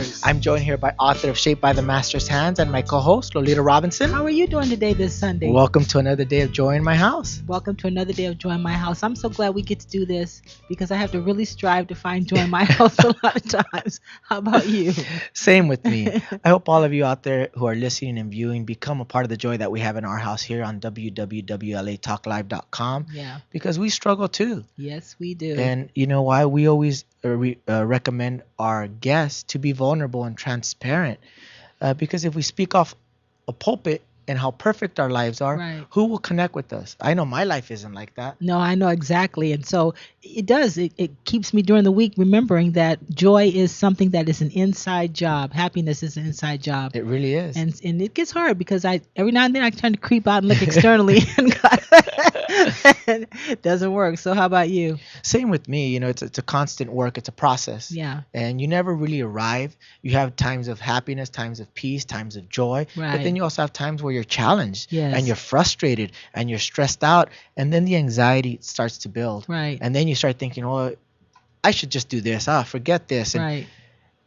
Shares. I'm joined here by author of Shaped by the Master's Hands and my co-host, Lolita Robinson. How are you doing today this Sunday? Welcome to another day of joy in my house. Welcome to another day of joy in my house. I'm so glad we get to do this because I have to really strive to find joy in my house a lot of times. How about you? Same with me. I hope all of you out there who are listening and viewing become a part of the joy that we have in our house here on www.latalklive.com. Yeah. Because we struggle too. Yes, we do. And you know why? We always recommend our guests to be vulnerable and transparent. Because if we speak off a pulpit and how perfect our lives are, Right. who will connect with us? I know my life isn't like that. No, I know exactly. And so it does. It keeps me during the week remembering that joy is something that is an inside job. Happiness is an inside job. It really is. And it gets hard because every now and then I try to creep out and look externally and it doesn't work. So how about you? Same with me. You know, it's a constant work. It's a process. Yeah. And you never really arrive. You have times of happiness, times of peace, times of joy. Right. But then you also have times where you're challenged. Yes. And you're frustrated and you're stressed out. And then the anxiety starts to build. Right. And then you start thinking, oh, I should just do this. Forget this. And Right.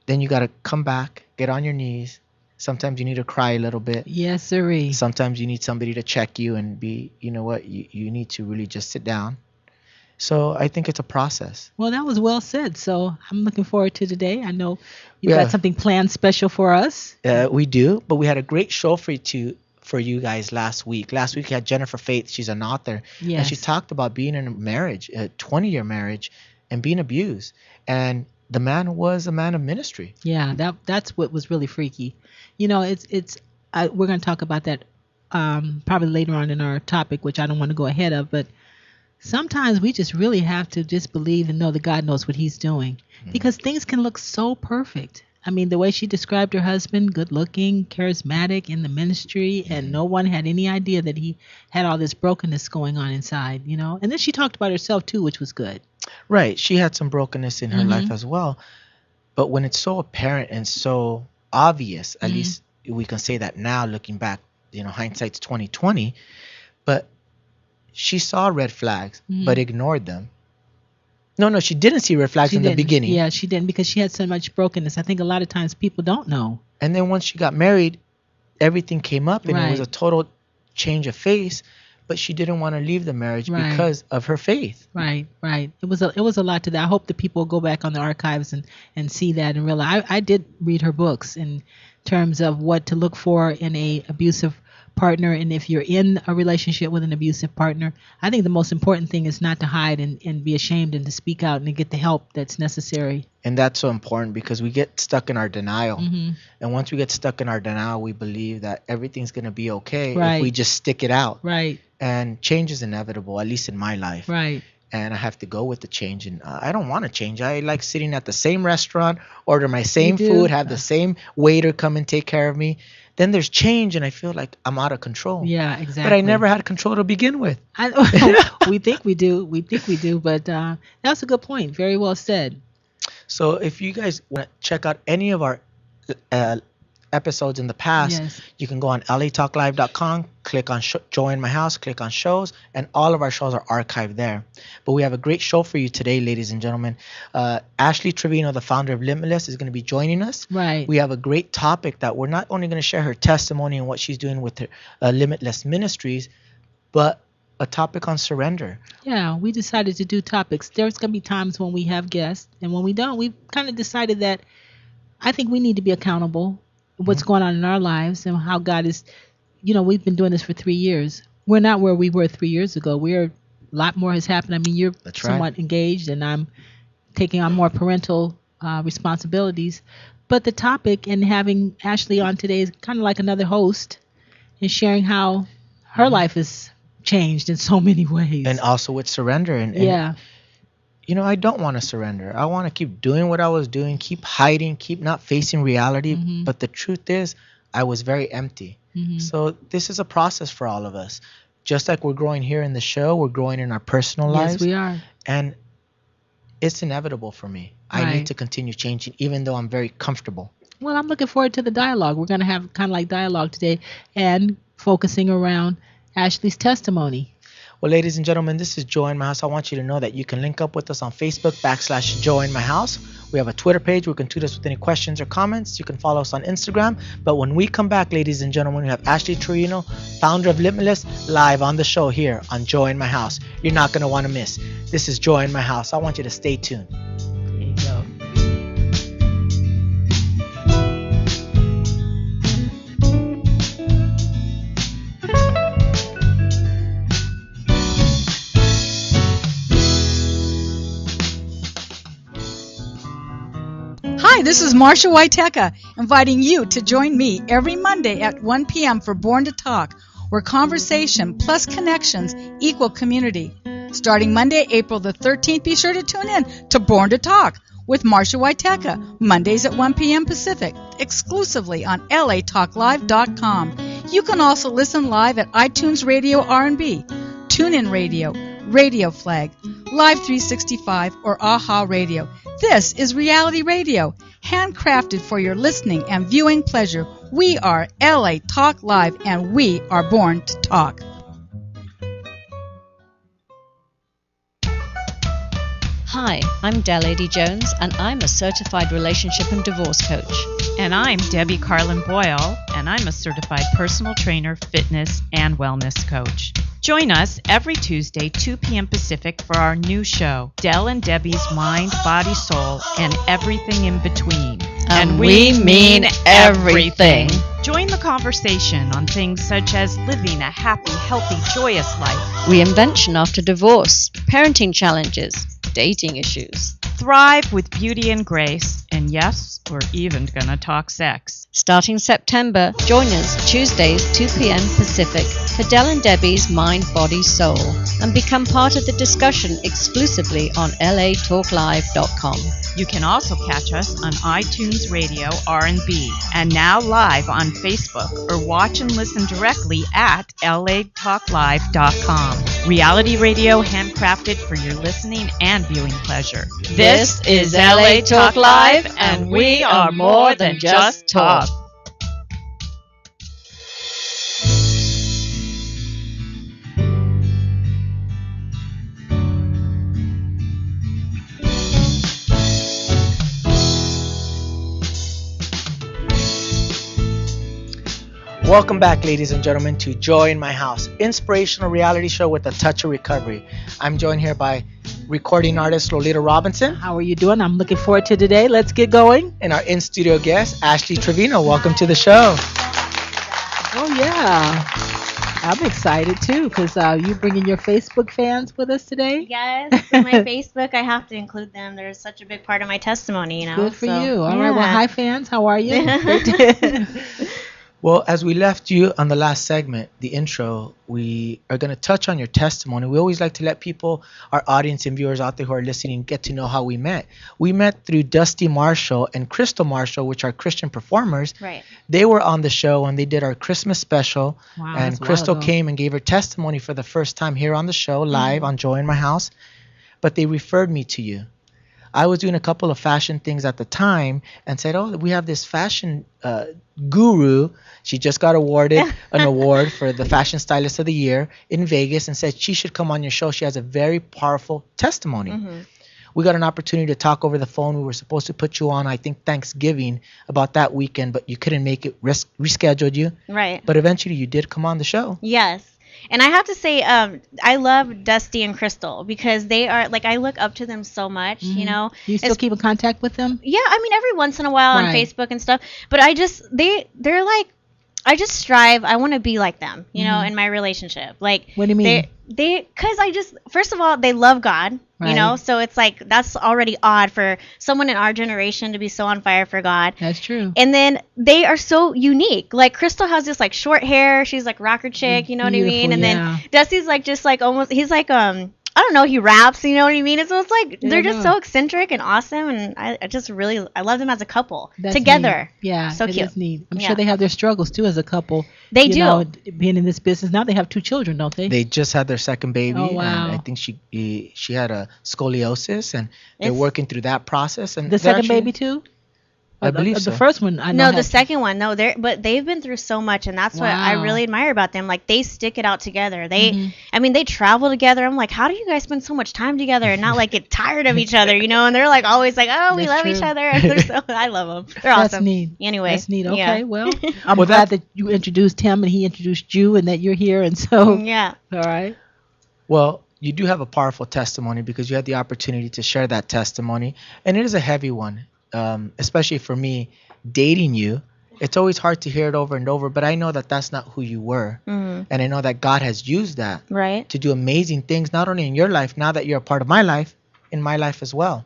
then you got to come back, get on your knees. Sometimes you need to cry a little bit. Yes, sirree. Sometimes you need somebody to check you and be, you know what, you need to really just sit down. So I think it's a process. Well, that was well said. So I'm looking forward to today. I know you Yeah. got something planned special for us. We do, but we had a great show for you guys last week. Last week we had Jennifer Faith. She's an author. Yes. And she talked about being in a marriage, a 20-year marriage, and being abused. And the man was a man of ministry. Yeah, that's what was really freaky. You know, we're going to talk about that probably later on in our topic, which I don't want to go ahead of. But sometimes we just really have to just believe and know that God knows what He's doing, because things can look so perfect. I mean, the way she described her husband, good looking, charismatic in the ministry, and no one had any idea that he had all this brokenness going on inside, you know. And then she talked about herself too, which was good. Right. She had some brokenness in her life as well. But when it's so apparent and so obvious, at least we can say that now looking back, you know, hindsight's 2020, but she saw red flags but ignored them. No, she didn't see red flags in the beginning. Yeah, she didn't, because she had so much brokenness. I think a lot of times people don't know. And then once she got married, everything came up and it was Right. a total change of face, but she didn't want to leave the marriage Right. because of her faith. Right. It was a lot to that. I hope that people go back on the archives and see that and realize. I did read her books in terms of what to look for in a abusive partner, and if you're in a relationship with an abusive partner, I think the most important thing is not to hide and be ashamed, and to speak out and to get the help that's necessary. And that's so important because we get stuck in our denial. And once we get stuck in our denial, we believe that everything's going to be okay Right. if we just stick it out. Right. And change is inevitable, at least in my life. Right. And I have to go with the change. And I don't want to change. I like sitting at the same restaurant, order my same do? food, have the same waiter come and take care of me. Then there's change and I feel like I'm out of control. Yeah, exactly. But I never had control to begin with. We think we do, but that's a good point. Very well said. So if you guys want to check out any of our episodes in the past, Yes. you can go on latalklive.com, click on join my house, click on shows, and all of our shows are archived there. But we have a great show for you today, ladies and gentlemen. Ashley Trevino, the founder of Limitless, is going to be joining us. Right. We have a great topic that we're not only going to share her testimony and what she's doing with her Limitless Ministries, but a topic on surrender. Yeah, we decided to do topics. There's going to be times when we have guests, and when we don't, we've kind of decided that I think we need to be accountable for what's going on in our lives and how God is, you know, we've been doing this for 3 years. We're not where we were 3 years ago. A lot more has happened. I mean, you're That's right. somewhat engaged, and I'm taking on more parental responsibilities. But the topic and having Ashley on today is kind of like another host and sharing how her life has changed in so many ways. And also with surrender. And yeah. you know, I don't want to surrender. I want to keep doing what I was doing, keep hiding, keep not facing reality. But the truth is, I was very empty. So this is a process for all of us. Just like we're growing here in the show, we're growing in our personal lives. Yes, we are. And it's inevitable for me. I Right. need to continue changing, even though I'm very comfortable. Well, I'm looking forward to the dialogue. We're going to have kind of like dialogue today and focusing around Ashley's testimony. Well, ladies and gentlemen, this is Joy in My House. I want you to know that you can link up with us on Facebook /Joy in My House. We have a Twitter page where you can tweet us with any questions or comments. You can follow us on Instagram. But when we come back, ladies and gentlemen, we have Ashley Trevino, founder of Limitless, live on the show here on Joy in My House. You're not going to want to miss. This is Joy in My House. I want you to stay tuned. There you go. Hi, this is Marsha Waiteka, inviting you to join me every Monday at 1 p.m. for Born to Talk, where conversation plus connections equal community. Starting Monday, April the 13th, be sure to tune in to Born to Talk with Marsha Waiteka, Mondays at 1 p.m. Pacific, exclusively on latalklive.com. You can also listen live at iTunes Radio R&B, TuneIn Radio, Radio Flag, Live 365, or AHA Radio. This is Reality Radio, handcrafted for your listening and viewing pleasure. We are LA Talk Live, and we are born to talk. Hi, I'm Lady Jones, and I'm a certified relationship and divorce coach. And I'm Debbie Carlin Boyle, and I'm a certified personal trainer, fitness, and wellness coach. Join us every Tuesday, 2 p.m. Pacific, for our new show, Del and Debbie's Mind, Body, Soul, and Everything in Between. And we mean everything. Join the conversation on things such as living a happy, healthy, joyous life, Reinvention after divorce, parenting challenges, dating issues. thrive with beauty and grace, and yes, we're even gonna talk sex. Starting September, join us Tuesdays, 2 p.m. Pacific, for Del and Debbie's Mind, Body, Soul, and become part of the discussion exclusively on latalklive.com. You can also catch us on iTunes Radio R&B, and now live on Facebook, or watch and listen directly at latalklive.com. Reality radio handcrafted for your listening and viewing pleasure. This is LA Talk Live, and we are more than just talk. Welcome back, ladies and gentlemen, to Joy in My House, inspirational reality show with a touch of recovery. I'm joined here by recording artist Lolita Robinson. How are you doing? I'm looking forward to today. Let's get going. And our in-studio guest, Ashley Trevino. Welcome to the show. Oh, yeah. I'm excited, too, because you bringing your Facebook fans with us today. Yes, for my Facebook, I have to include them. They're such a big part of my testimony, you know. Good for you. All right. Well, hi, fans. How are you? Well, as we left you on the last segment, the intro, we are going to touch on your testimony. We always like to let people, our audience and viewers out there who are listening, get to know how we met. We met through Dusty Marshall and Crystal Marshall, which are Christian performers. Right. They were on the show and they did our Christmas special. Wow, and that's a while Crystal ago. came and gave her testimony for the first time here on the show, live on Joy in My House. But they referred me to you. I was doing a couple of fashion things at the time and said, oh, we have this fashion guru. She just got awarded an award for the Fashion Stylist of the Year in Vegas and said she should come on your show. She has a very powerful testimony. Mm-hmm. We got an opportunity to talk over the phone. We were supposed to put you on, I think, Thanksgiving about that weekend, but you couldn't make it, rescheduled you. Right. But eventually you did come on the show. Yes. And I have to say, I love Dusty and Crystal because they are, like, I look up to them so much, you know. You still keep in contact with them? Yeah, I mean, every once in a while on Right. Facebook and stuff. But I just, they're like, I just strive. I want to be like them, you know, in my relationship. Like, What do you mean? Because I just, first of all, they love God, you know, Right. so it's like, that's already odd for someone in our generation to be so on fire for God. That's true. And then they are so unique. Like Crystal has this like short hair. She's like rocker chick, you know what I mean? Beautiful, And yeah. then Dusty's like just like almost, he's like I don't know, he raps, you know what I mean? And so it's like they're just no. so eccentric and awesome, and I just really I love them as a couple That's together. neat. Yeah, So it cute. is neat. I'm Yeah. sure they have their struggles too as a couple. They you do. know, being in this business now, they have 2 children, don't they? They just had their second baby. Oh, wow. And I think she had a scoliosis, and they're It's- working through that process. And the they're second actually- baby too. I believe the so. first one I know. No, the had- second one. No, they've been through so much, and that's what I Wow. really admire about them. Like they stick it out together. Mhm. I mean, they travel together. I'm like, how do you guys spend so much time together and not like get tired of each other, you know? And they're like always like, oh, we That's love each true. other. And I love them. They're That's awesome. neat. Anyway, That's neat. Okay, yeah. well, I'm Well, glad that you introduced him and he introduced you, and that you're here, and so Yeah. all right. Well, you do have a powerful testimony because you had the opportunity to share that testimony, and it is a heavy one, especially for me dating you. It's always hard to hear it over and over, but I know that that's not who you were, and I know that God has used that Right. to do amazing things, not only in your life, now that you're a part of my life, in my life as well.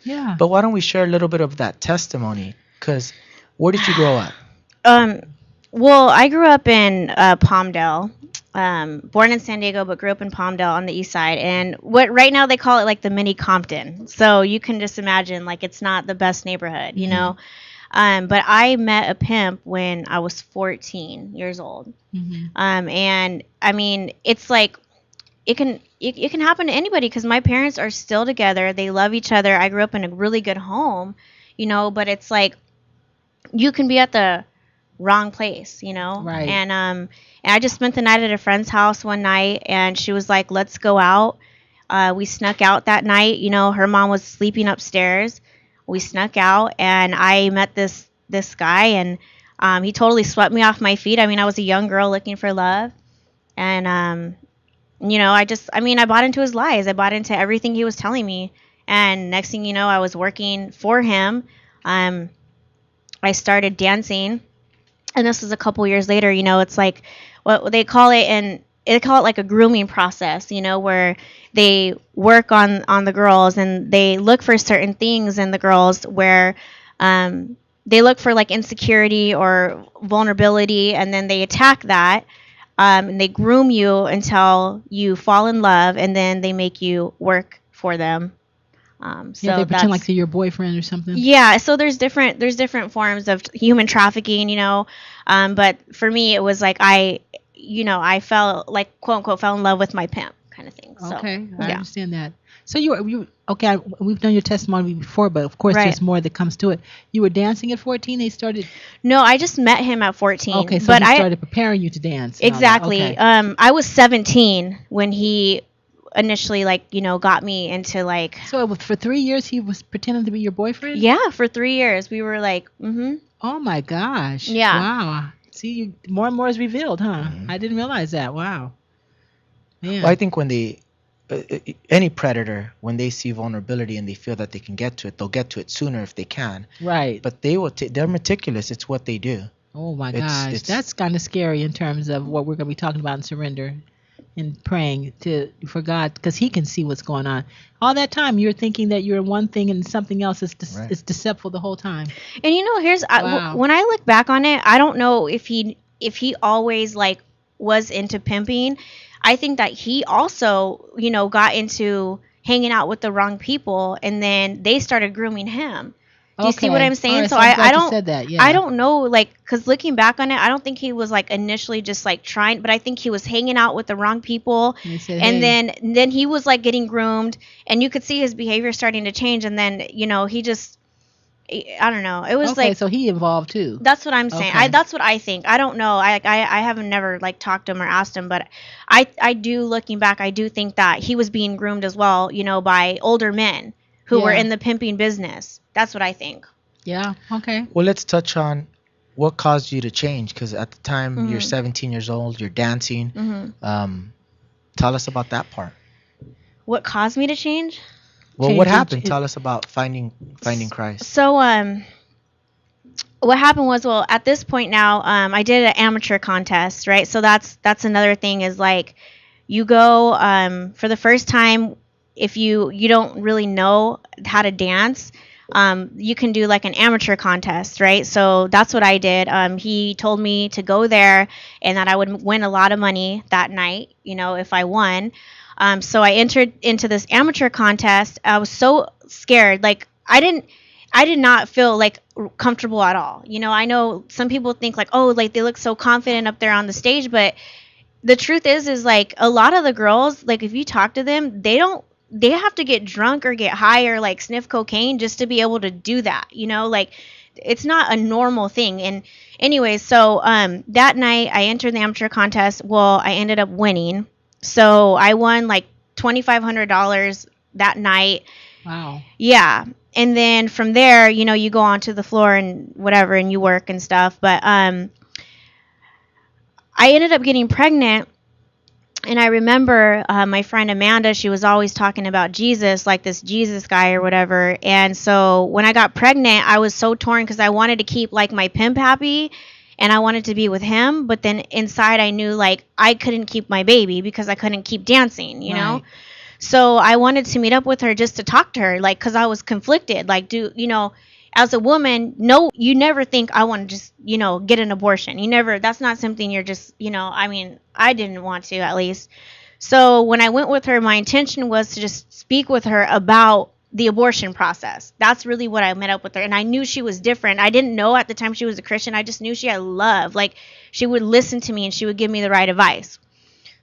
Yeah. But why don't we share a little bit of that testimony? Because where did you grow up? Well, I grew up in Palmdale. Born in San Diego, but grew up in Palmdale on the east side. And what right now they call it like the mini Compton. So you can just imagine like it's not the best neighborhood, you know. But I met a pimp when I was 14 years old. And I mean, it's like it can happen to anybody because my parents are still together. They love each other. I grew up in a really good home, you know. But it's like you can be at the wrong place, you know. Right. And I just spent the night at a friend's house one night, and she was like, "Let's go out." We snuck out that night. You know, her mom was sleeping upstairs. We snuck out, and I met this guy, and he totally swept me off my feet. I mean, I was a young girl looking for love, and you know, I bought into his lies. I bought into everything he was telling me, and next thing you know, I was working for him. I started dancing, and this was a couple years later. You know, it's like what they call it, and they call it like a grooming process, you know, where they work on the girls and they look for certain things in the girls where they look for like insecurity or vulnerability, and then they attack that, and they groom you until you fall in love, and then they make you work for them. So Yeah, they pretend like that's- they're your boyfriend or something. yeah, so there's different forms of human trafficking, you know. But for me, it was like I felt like quote unquote fell in love with my pimp kind of thing. So, Okay, I yeah. understand that. So you okay? We've done your testimony before, but of course Right. there's more that comes to it. You were dancing at 14. They started. No, I just met him at 14. Okay, so but he I started preparing you to dance. and all that. exactly. Okay. I was 17 when he initially got me into like So it was for 3 years he was pretending to be your boyfriend. yeah, for 3 years we were like Oh my gosh. Yeah. Wow. See, more and more is revealed, huh? I didn't realize that. Wow. Yeah. Well, I think when any predator, when they see vulnerability and they feel that they can get to it, they'll get to it sooner if they can. Right. But they're meticulous. It's what they do. Oh my It's- gosh, that's kind of scary in terms of what we're going to be talking about in surrender and praying for God, because He can see what's going on. All that time you're thinking that you're one thing and something else is Right. it's deceptive the whole time. and Wow. when I look back on it, I don't know if he always like was into pimping. I think that he also, got into hanging out with the wrong people, and then they started grooming him. Do you see what I'm saying? All right, so I'm glad I you don't said that. Yeah. I don't know, like, because looking back on it, I don't think he was like initially just like trying, but I think he was hanging out with the wrong people, And he said, and "Hey." then he was like getting groomed, and you could see his behavior starting to change, and then he just, I don't know, it was Okay, like so he involved too. that's what I'm saying. Okay. That's what I think. I don't know. I haven't never like talked to him or asked him, but I do, looking back, I do think that he was being groomed as well, by older men who were Yeah. in the pimping business. That's what I think. Yeah. Okay. Well, let's touch on what caused you to change, because at the time you're 17 years old, you're dancing. Tell us about that part. What caused me to change? Well, Change what it- happened? it- Tell us about finding Christ. So what happened was, well, at this point now, I did an amateur contest, right? So that's another thing, is like you go for the first time, if you don't really know how to dance, you can do like an amateur contest, right? So that's what I did. He told me to go there and that I would win a lot of money that night, if I won. So I entered into this amateur contest. I was so scared. Like I did not feel like comfortable at all. I know some people think like, oh, like they look so confident up there on the stage, but the truth is like a lot of the girls, like if you talk to them, they have to get drunk or get high or like sniff cocaine just to be able to do that. Like it's not a normal thing. And anyway, so that night I entered the amateur contest. Well, I ended up winning. So I won like $2,500 that night. Wow. Yeah. And then from there, you know, you go onto the floor and whatever, and you work and stuff. But I ended up getting pregnant. And I remember my friend Amanda, she was always talking about Jesus, like this Jesus guy or whatever. And so when I got pregnant, I was so torn because I wanted to keep like my pimp happy and I wanted to be with him. But then inside I knew like I couldn't keep my baby because I couldn't keep dancing, you know? So I wanted to meet up with her just to talk to her, like, because I was conflicted. Like, as a woman, no, you never think I want to just, get an abortion. You never, that's not something you're just, I mean, I didn't want to at least. So when I went with her, my intention was to just speak with her about the abortion process. That's really what I met up with her. And I knew she was different. I didn't know at the time she was a Christian. I just knew she had love. Like, she would listen to me and she would give me the right advice.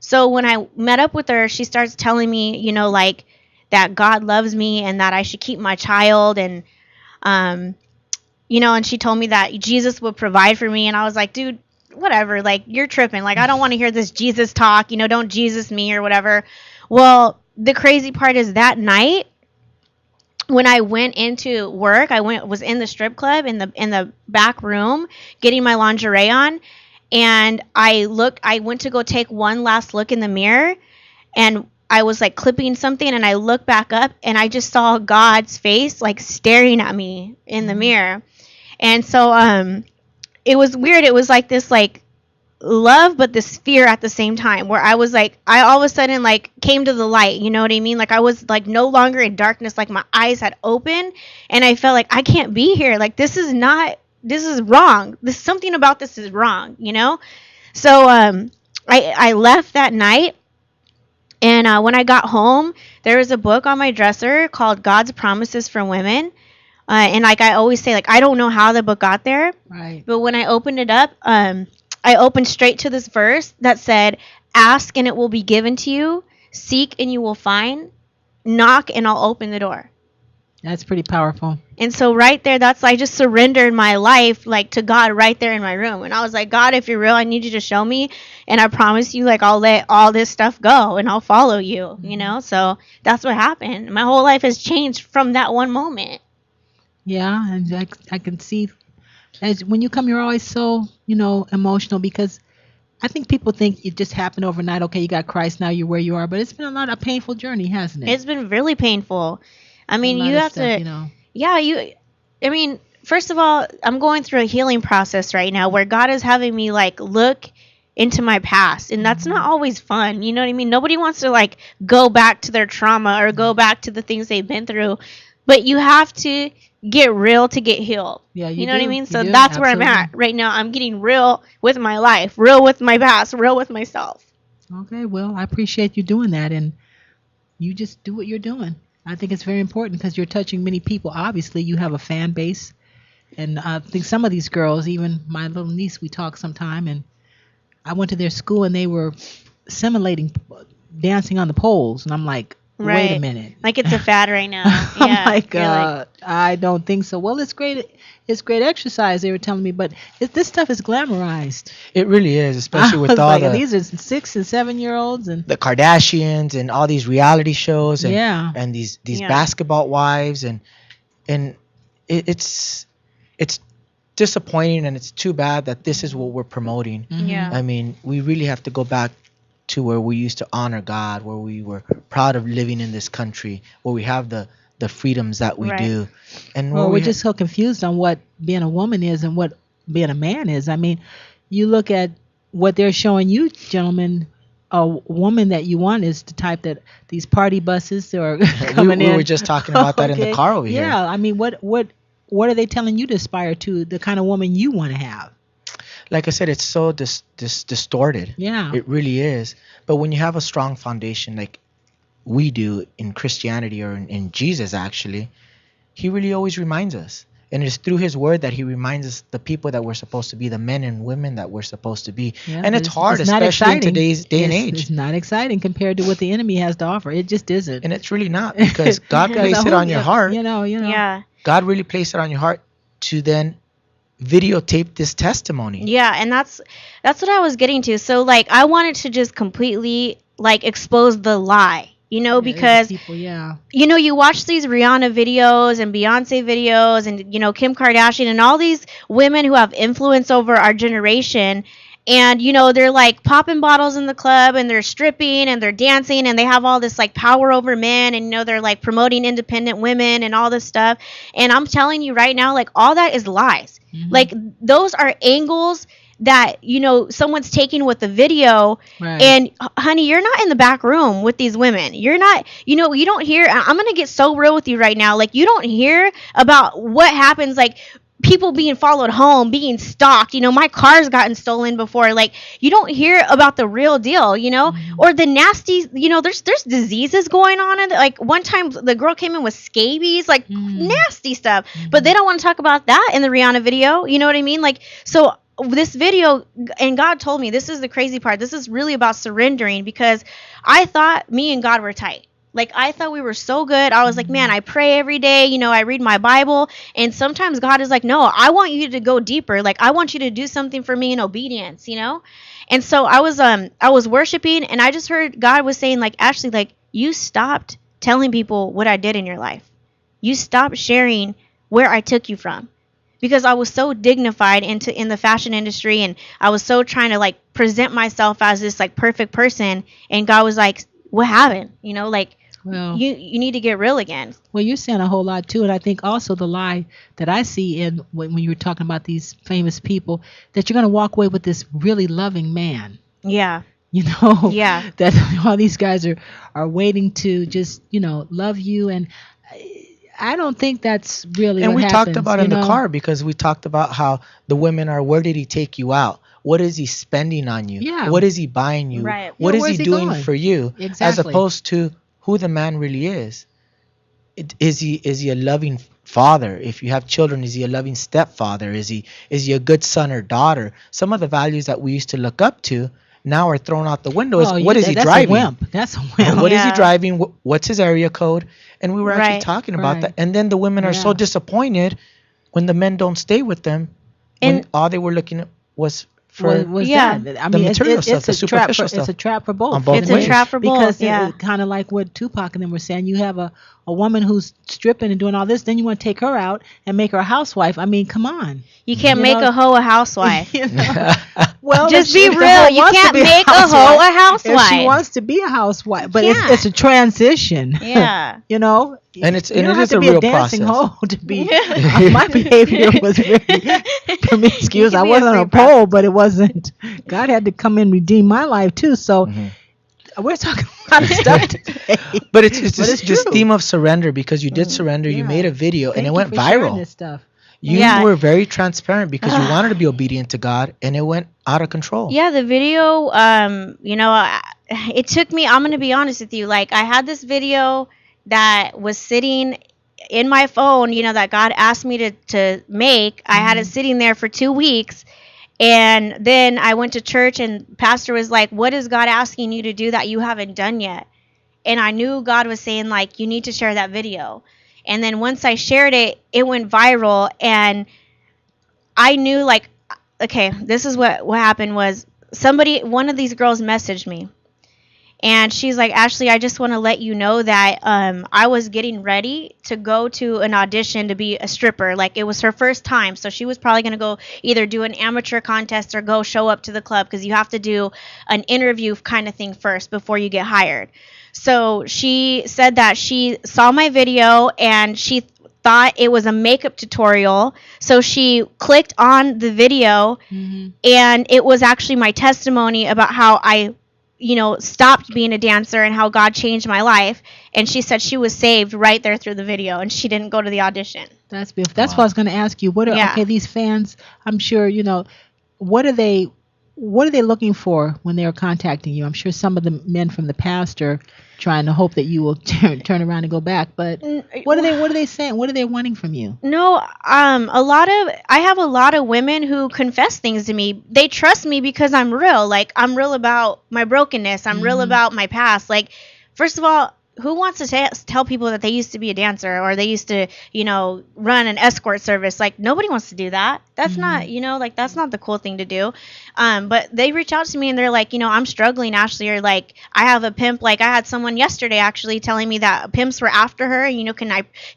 So when I met up with her, she starts telling me, like that God loves me and that I should keep my child. And, and she told me that Jesus would provide for me. And I was like, dude, whatever, like you're tripping. Like, I don't want to hear this Jesus talk, don't Jesus me or whatever. Well, the crazy part is that night when I went into work, was in the strip club in the back room getting my lingerie on. And I went to go take one last look in the mirror and I was like clipping something and I looked back up and I just saw God's face like staring at me in the mirror. And so it was weird. It was like this like love but this fear at the same time where I was like, I all of a sudden like came to the light, you know what I mean? Like I was like no longer in darkness, like my eyes had opened and I felt like I can't be here. Like this is wrong. Something about this is wrong, So I left that night. And when I got home, there was a book on my dresser called God's Promises for Women. And like I always say, like, I don't know how the book got there. Right. But when I opened it up, I opened straight to this verse that said, ask and it will be given to you. Seek and you will find. Knock and I'll open the door. That's pretty powerful. And so right there, I just surrendered my life like to God right there in my room. And I was like, God, if you're real, I need you to show me. And I promise you, like, I'll let all this stuff go and I'll follow you, So that's what happened. My whole life has changed from that one moment. Yeah, and I can see as when you come, you're always so, emotional because I think people think it just happened overnight. Okay, you got Christ, now you're where you are. But it's been a painful journey, hasn't it? It's been really painful. I mean, you have to, I mean, first of all, I'm going through a healing process right now where God is having me like look into my past. And that's not always fun. You know what I mean? Nobody wants to like go back to their trauma or go back to the things they've been through. But you have to get real to get healed. Yeah, you know what I mean? So that's where I'm at right now. I'm getting real with my life, real with my past, real with myself. Okay, well, I appreciate you doing that. And you just do what you're doing. I think it's very important because you're touching many people. Obviously, you have a fan base. And I think some of these girls, even my little niece, we talk sometime. And I went to their school and they were simulating dancing on the poles. And I'm like, wait a minute. Like it's a fad right now. I'm like, I don't think so. Well, it's great. It's great exercise, they were telling me. But this stuff is glamorized. It really is, especially with all these are 6 and 7 year olds and the Kardashians and all these reality shows and and these basketball wives and it's disappointing and it's too bad that this is what we're promoting. Yeah. I mean, we really have to go back to where we used to honor God, where we were proud of living in this country, where we have the freedoms that we do. And we're just so confused on what being a woman is and what being a man is. I mean, you look at what they're showing you, gentlemen, a woman that you want is the type that these party buses are coming in. We were just talking about that in the car over here. Yeah, I mean, what are they telling you to aspire to, the kind of woman you want to have? Like I said, it's so distorted. Yeah. It really is. But when you have a strong foundation like we do in Christianity or in Jesus, actually, he really always reminds us. And it's through his word that he reminds us the people that we're supposed to be, the men and women that we're supposed to be. Yeah, and it's hard, especially in today's day and age. It's not exciting compared to what the enemy has to offer. It just isn't. And it's really not because God placed it on your heart. You know. Yeah. God really placed it on your heart to then videotape this testimony. Yeah, and that's what I was getting to. So like I wanted to just completely like expose the lie, because people, you watch these Rihanna videos and Beyonce videos and Kim Kardashian and all these women who have influence over our generation. And, they're like popping bottles in the club and they're stripping and they're dancing and they have all this like power over men and, they're like promoting independent women and all this stuff. And I'm telling you right now, like all that is lies. Mm-hmm. Like those are angles that, someone's taking with the video. Right. And honey, you're not in the back room with these women. You're not, you don't hear, I'm going to get so real with you right now. Like you don't hear about what happens, like people being followed home, being stalked. My car's gotten stolen before. Like you don't hear about the real deal, Mm-hmm. or the nasty, there's diseases going on. And like one time the girl came in with scabies, like nasty stuff, but they don't want to talk about that in the Rihanna video. You know what I mean? Like, so this video, and God told me, this is the crazy part. This is really about surrendering, because I thought me and God were tight. Like, I thought we were so good. I was like, man, I pray every day. I read my Bible. And sometimes God is like, no, I want you to go deeper. Like, I want you to do something for me in obedience, And so I was worshiping, and I just heard God was saying, like, Ashley, like, you stopped telling people what I did in your life. You stopped sharing where I took you from. Because I was so dignified in the fashion industry, and I was so trying to, like, present myself as this, like, perfect person. And God was like, what happened? Well, you need to get real again. Well, you're saying a whole lot too, and I think also the lie that I see in when you were talking about these famous people, that you're going to walk away with this really loving man. Yeah. Yeah. That all these guys are waiting to just love you, and I don't think that's really. And what we happens, talked about in the car, because we talked about how the women are. Where did he take you out? What is he spending on you? Yeah. What is he buying you? Right. What is he doing going? For you? Exactly. As opposed to who the man really is. Is he a loving father? If you have children, is he a loving stepfather? Is he a good son or daughter? Some of the values that we used to look up to now are thrown out the window. What is he driving? That's a wimp. What is he driving? What's his area code? And we were actually talking about Right. that. And then the women are so disappointed when the men don't stay with them, when And- all they were looking at was for Yeah. that? I the mean, material it's stuff, the a trap. superficial stuff. It's a trap for both. On both It's a trap for both. Because Yeah. kind of like what Tupac and them were saying. You have a woman who's stripping and doing all this, then you want to take her out and make her a housewife. I mean, come on. You can't You make know- a hoe a housewife. Well, Just if be the real. hoe You wants to can't be make a hoe a housewife. If she wants to be a housewife, but can't. it's a transition. Yeah. And it's you don't and it have is to a be real a dancing process. hoe to be. My behavior was very promiscuous. You I can be a wasn't on a free pole, but it wasn't. God had to come and redeem my life too. So we're talking a lot of stuff today. But it's this true. theme of surrender, because you did surrender. You made a video and Thank it you went for sharing viral. this stuff. You Yeah. were very transparent because you wanted to be obedient to God, and it went out of control. Yeah, the video, it took me, I'm going to be honest with you, like I had this video that was sitting in my phone, that God asked me to make. I had it sitting there for 2 weeks, and then I went to church, and pastor was like, what is God asking you to do that you haven't done yet? And I knew God was saying, like, you need to share that video. And then once I shared it, it went viral, and I knew, like, okay, this is what happened was one of these girls messaged me, and she's like, Ashley, I just want to let you know that I was getting ready to go to an audition to be a stripper. Like, it was her first time, so she was probably going to go either do an amateur contest or go show up to the club, because you have to do an interview kind of thing first before you get hired. So she said that she saw my video and she thought it was a makeup tutorial. So she clicked on the video, and it was actually my testimony about how I, stopped being a dancer and how God changed my life. And she said she was saved right there through the video, and she didn't go to the audition. That's beautiful. That's what I was going to ask you. What are okay? These fans, I'm sure what are they looking for when they're contacting you? I'm sure some of the men from the past are trying to hope that you will turn around and go back. But what are they saying? What are they wanting from you? No, I have a lot of women who confess things to me. They trust me because I'm real. Like, I'm real about my brokenness. I'm real about my past. Like, first of all, who wants to tell people that they used to be a dancer or they used to, run an escort service? Like, nobody wants to do that. That's not, like, that's not the cool thing to do. But they reach out to me and they're like, I'm struggling, Ashley, or like, I have a pimp. Like, I had someone yesterday actually telling me that pimps were after her.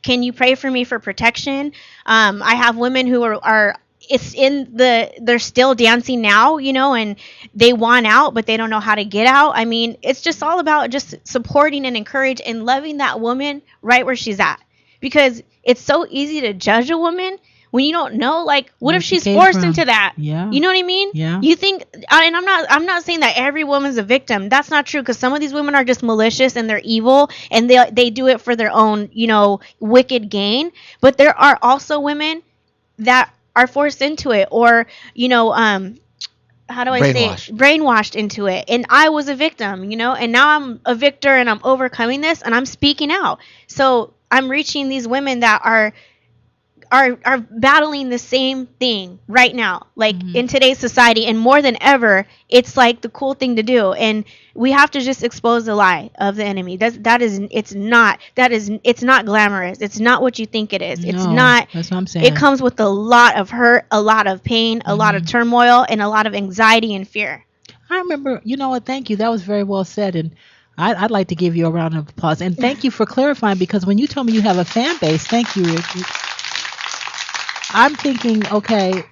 Can you pray for me for protection? I have women who are they're still dancing now, and they want out, but they don't know how to get out. I mean, it's just all about just supporting and encourage and loving that woman right where she's at, because it's so easy to judge a woman when you don't know, like, what if she's forced into that? Yeah. You know what I mean? Yeah. You think, and I'm not saying that every woman's a victim. That's not true, because some of these women are just malicious and they're evil and they do it for their own, wicked gain. But there are also women that are forced into it, or how do I say it? Brainwashed into it. And I was a victim, and now I'm a victor and I'm overcoming this and I'm speaking out. So I'm reaching these women that are battling the same thing right now, like in today's society, and more than ever, it's like the cool thing to do. And we have to just expose the lie of the enemy. It's not glamorous. It's not what you think it is. It's not. That's what I'm saying. It comes with a lot of hurt, a lot of pain, a lot of turmoil, and a lot of anxiety and fear. I remember, thank you. That was very well said. And I'd like to give you a round of applause. And thank you for clarifying, because when you told me you have a fan base, thank you, Rick. I'm thinking, okay,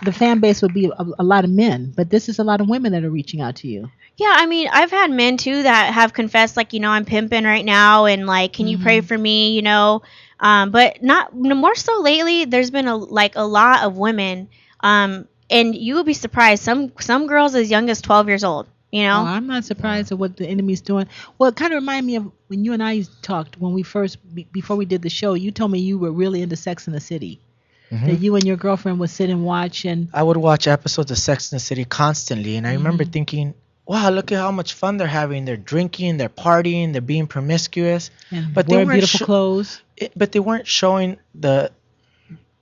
the fan base would be a lot of men, but this is a lot of women that are reaching out to you. Yeah, I mean, I've had men too that have confessed, like, I'm pimping right now, and like, can you pray for me, but not more so lately. There's been a lot of women, and you would be surprised. Some girls as young as 12 years old. Oh, I'm not surprised at what the enemy's doing. Well, it kind of reminded me of when you and I talked when we first before we did the show. You told me you were really into Sex in the City. That you and your girlfriend would sit and watch. And I would watch episodes of Sex and the City constantly, and I remember thinking, wow, look at how much fun they're having. They're drinking, they're partying, they're being promiscuous, but they weren't beautiful clothes. But they weren't showing the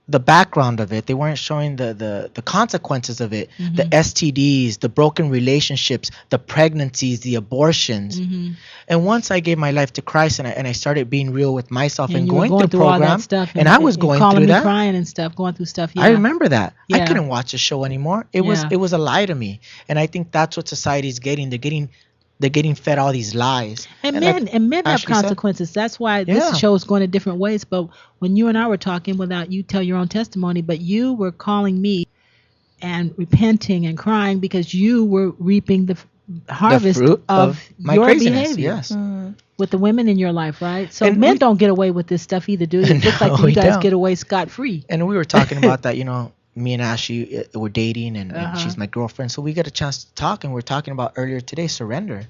background of it. They weren't showing the consequences of it, the STDs, the broken relationships, the pregnancies, the abortions. And once I gave my life to Christ and I started being real with myself and going through program, all that stuff, and I was going through that, crying and stuff, going through stuff. I remember that. I couldn't watch the show anymore. It was a lie to me, and I think that's what society's getting. They're getting fed all these lies. And men have consequences. That's why this show is going in different ways. But when you and I were talking, without you tell your own testimony, but you were calling me and repenting and crying because you were reaping the harvest of my your craziness, behavior. yes. With the women in your life, right? So and men don't get away with this stuff either, do you? It looks like you guys get away scot-free. And we were talking about that, me and Ashley were dating, and she's my girlfriend, so we get a chance to talk, and we're talking about earlier today, surrender.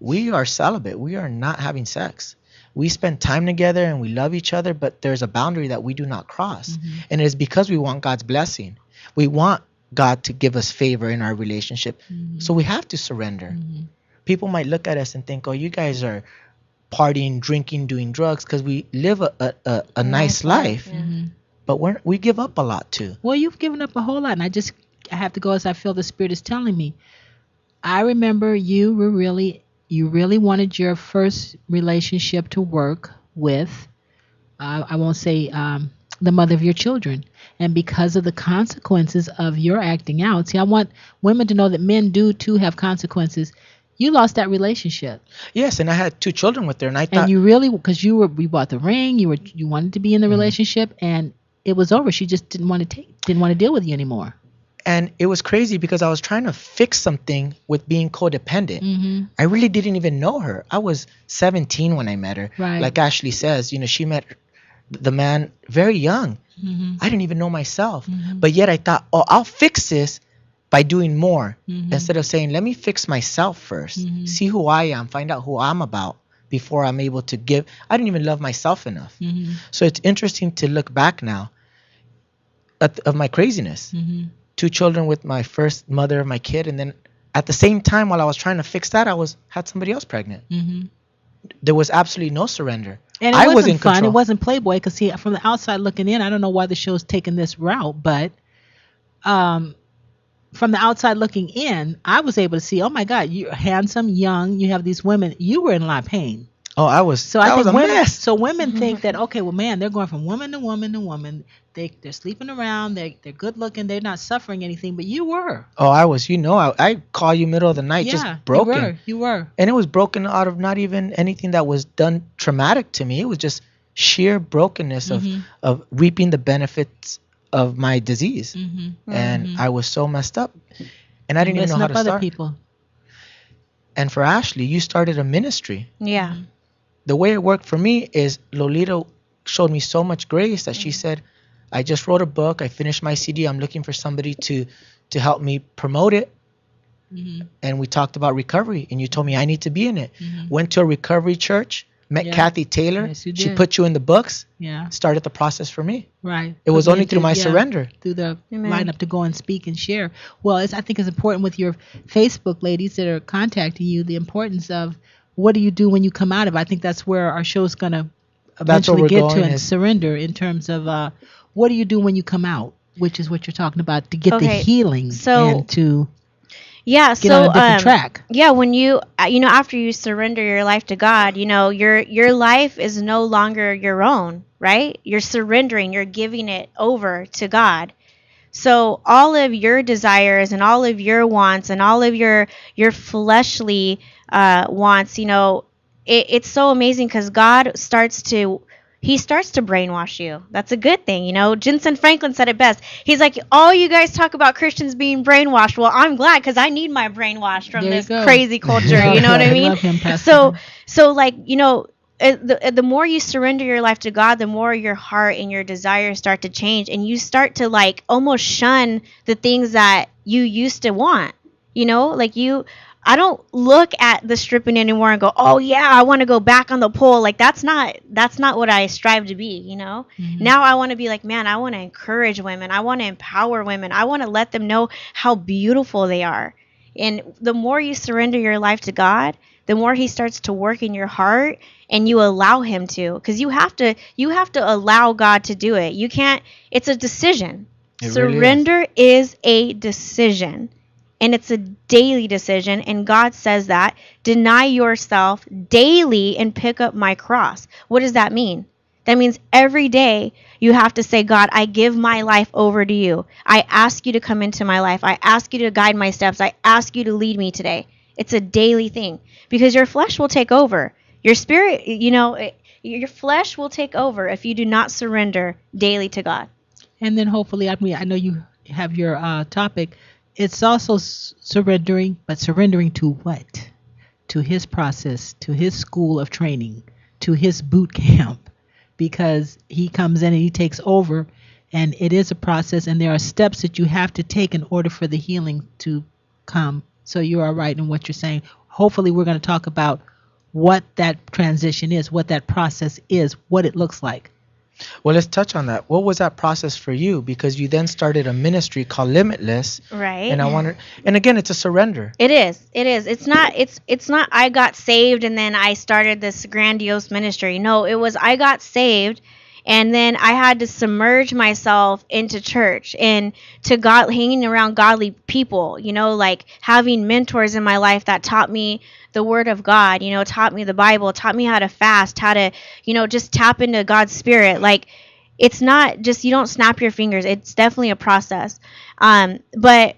We are celibate. We are not having sex. We spend time together and we love each other, but there's a boundary that we do not cross. And it is because we want God's blessing. We want God to give us favor in our relationship. So we have to surrender. People might look at us and think, oh, you guys are partying, drinking, doing drugs, because we live a nice life. But we give up a lot too. Well, you've given up a whole lot, and I have to go as I feel the Spirit is telling me. I remember you really wanted your first relationship to work with, I won't say the mother of your children. And because of the consequences of your acting out, see, I want women to know that men do too have consequences. You lost that relationship. Yes, and I had 2 children with her, and I thought. And you really, because we bought the ring, you wanted to be in the relationship, and it was over. She just didn't want to deal with you anymore. And it was crazy because I was trying to fix something with being codependent. I really didn't even know her. I was 17 when I met her. Right. Like Ashley says, she met the man very young. I didn't even know myself. But yet I thought, oh, I'll fix this by doing more. Instead of saying, let me fix myself first. See who I am. Find out who I'm about before I'm able to give. I didn't even love myself enough. So it's interesting to look back now of my craziness. 2 children with my first mother of my kid, and then at the same time while I was trying to fix that, I had somebody else pregnant. There was absolutely no surrender. And it wasn't fun. It wasn't Playboy, because see, from the outside looking in, I don't know why the show's taking this route, but from the outside looking in, I was able to see, oh my God, you're handsome, young, you have these women. You were in a lot of pain. Oh, I was. So That I was think a women. mess. So women think that, okay, well, man, they're going from woman to woman to woman. They're sleeping around. They're good looking. They're not suffering anything. But you were. Oh, I was. I call you middle of the night, just Yeah, broken. You were. And it was broken out of not even anything that was done traumatic to me. It was just sheer brokenness of reaping the benefits of my disease. And I was so messed up, and I didn't even know how to other start. people. And for Ashley, you started a ministry. Yeah. The way it worked for me is Lolita showed me so much grace that she said, I just wrote a book. I finished my CD. I'm looking for somebody to help me promote it. And we talked about recovery, and you told me I need to be in it. Went to a recovery church, met Kathy Taylor. Yes, you She did. put you in the books. Yeah. Started the process for me. Right. It was Put me only through into- my surrender. Through the Amen. lineup to go and speak and share. Well, I think it's important with your Facebook ladies that are contacting you, the importance of what do you do when you come out of it. I think that's where our show's going to That's where eventually we're get going to and is- surrender in terms of what do you do when you come out, which is what you're talking about, to get the Okay, healing so- and to Yeah. get on a different track. Yeah, when you after you surrender your life to God, your life is no longer your own, right? You're surrendering, you're giving it over to God. So all of your desires and all of your wants and all of your fleshly wants, it's so amazing because God starts to brainwash you. That's a good thing. Jensen Franklin said it best. He's like, all you guys talk about Christians being brainwashed. Well, I'm glad because I need my brainwash from There you this go. crazy culture. You know what I mean? Love him, Pastor. So like, the more you surrender your life to God, the more your heart and your desires start to change, and you start to like almost shun the things that you used to want. I don't look at the stripping anymore and go, oh yeah, I want to go back on the pole. Like that's not what I strive to be. Now I want to be like, man, I want to encourage women. I want to empower women. I want to let them know how beautiful they are. And the more you surrender your life to God, the more he starts to work in your heart, and you allow him to, because you have to allow God to do it. You can't, it's a decision. It really is. Surrender is a decision. And it's a daily decision. And God says that, deny yourself daily and pick up my cross. What does that mean? That means every day you have to say, God, I give my life over to you. I ask you to come into my life. I ask you to guide my steps. I ask you to lead me today. It's a daily thing, because your flesh will take over. Your spirit, your flesh will take over if you do not surrender daily to God. And then hopefully, I know you have your topic. It's also surrendering, but surrendering to what? To his process, to his school of training, to his boot camp, because he comes in and he takes over, and it is a process, and there are steps that you have to take in order for the healing to come. So you are right in what you're saying. Hopefully, we're going to talk about what that transition is, what that process is, what it looks like. Well, let's touch on that. What was that process for you? Because you then started a ministry called Limitless. Right. And again, it's a surrender. It is. It's not I got saved and then I started this grandiose ministry. No, it was I got saved and then I had to submerge myself into church and to God, hanging around godly people, like having mentors in my life that taught me the word of God, taught me the Bible, taught me how to fast, how to, just tap into God's spirit. Like, it's not just, you don't snap your fingers. It's definitely a process. But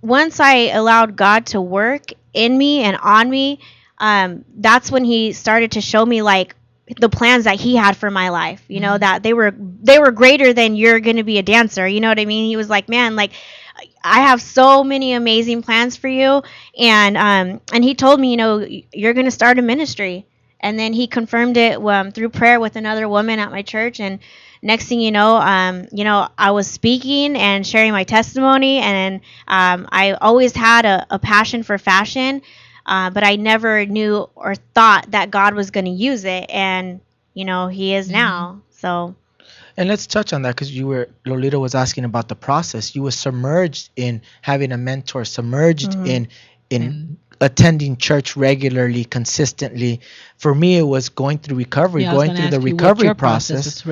once I allowed God to work in me and on me, that's when he started to show me like the plans that he had for my life, that they were greater than you're going to be a dancer. You know what I mean? He was like, man, like, I have so many amazing plans for you. And he told me, you're going to start a ministry. And then he confirmed it through prayer with another woman at my church. And next thing you know, I was speaking and sharing my testimony. And I always had a passion for fashion, but I never knew or thought that God was going to use it. And, he is now. So. And let's touch on that, because Lolita was asking about the process. You were submerged in having a mentor, submerged in attending church regularly, consistently. For me, it was going through recovery, going through the recovery process.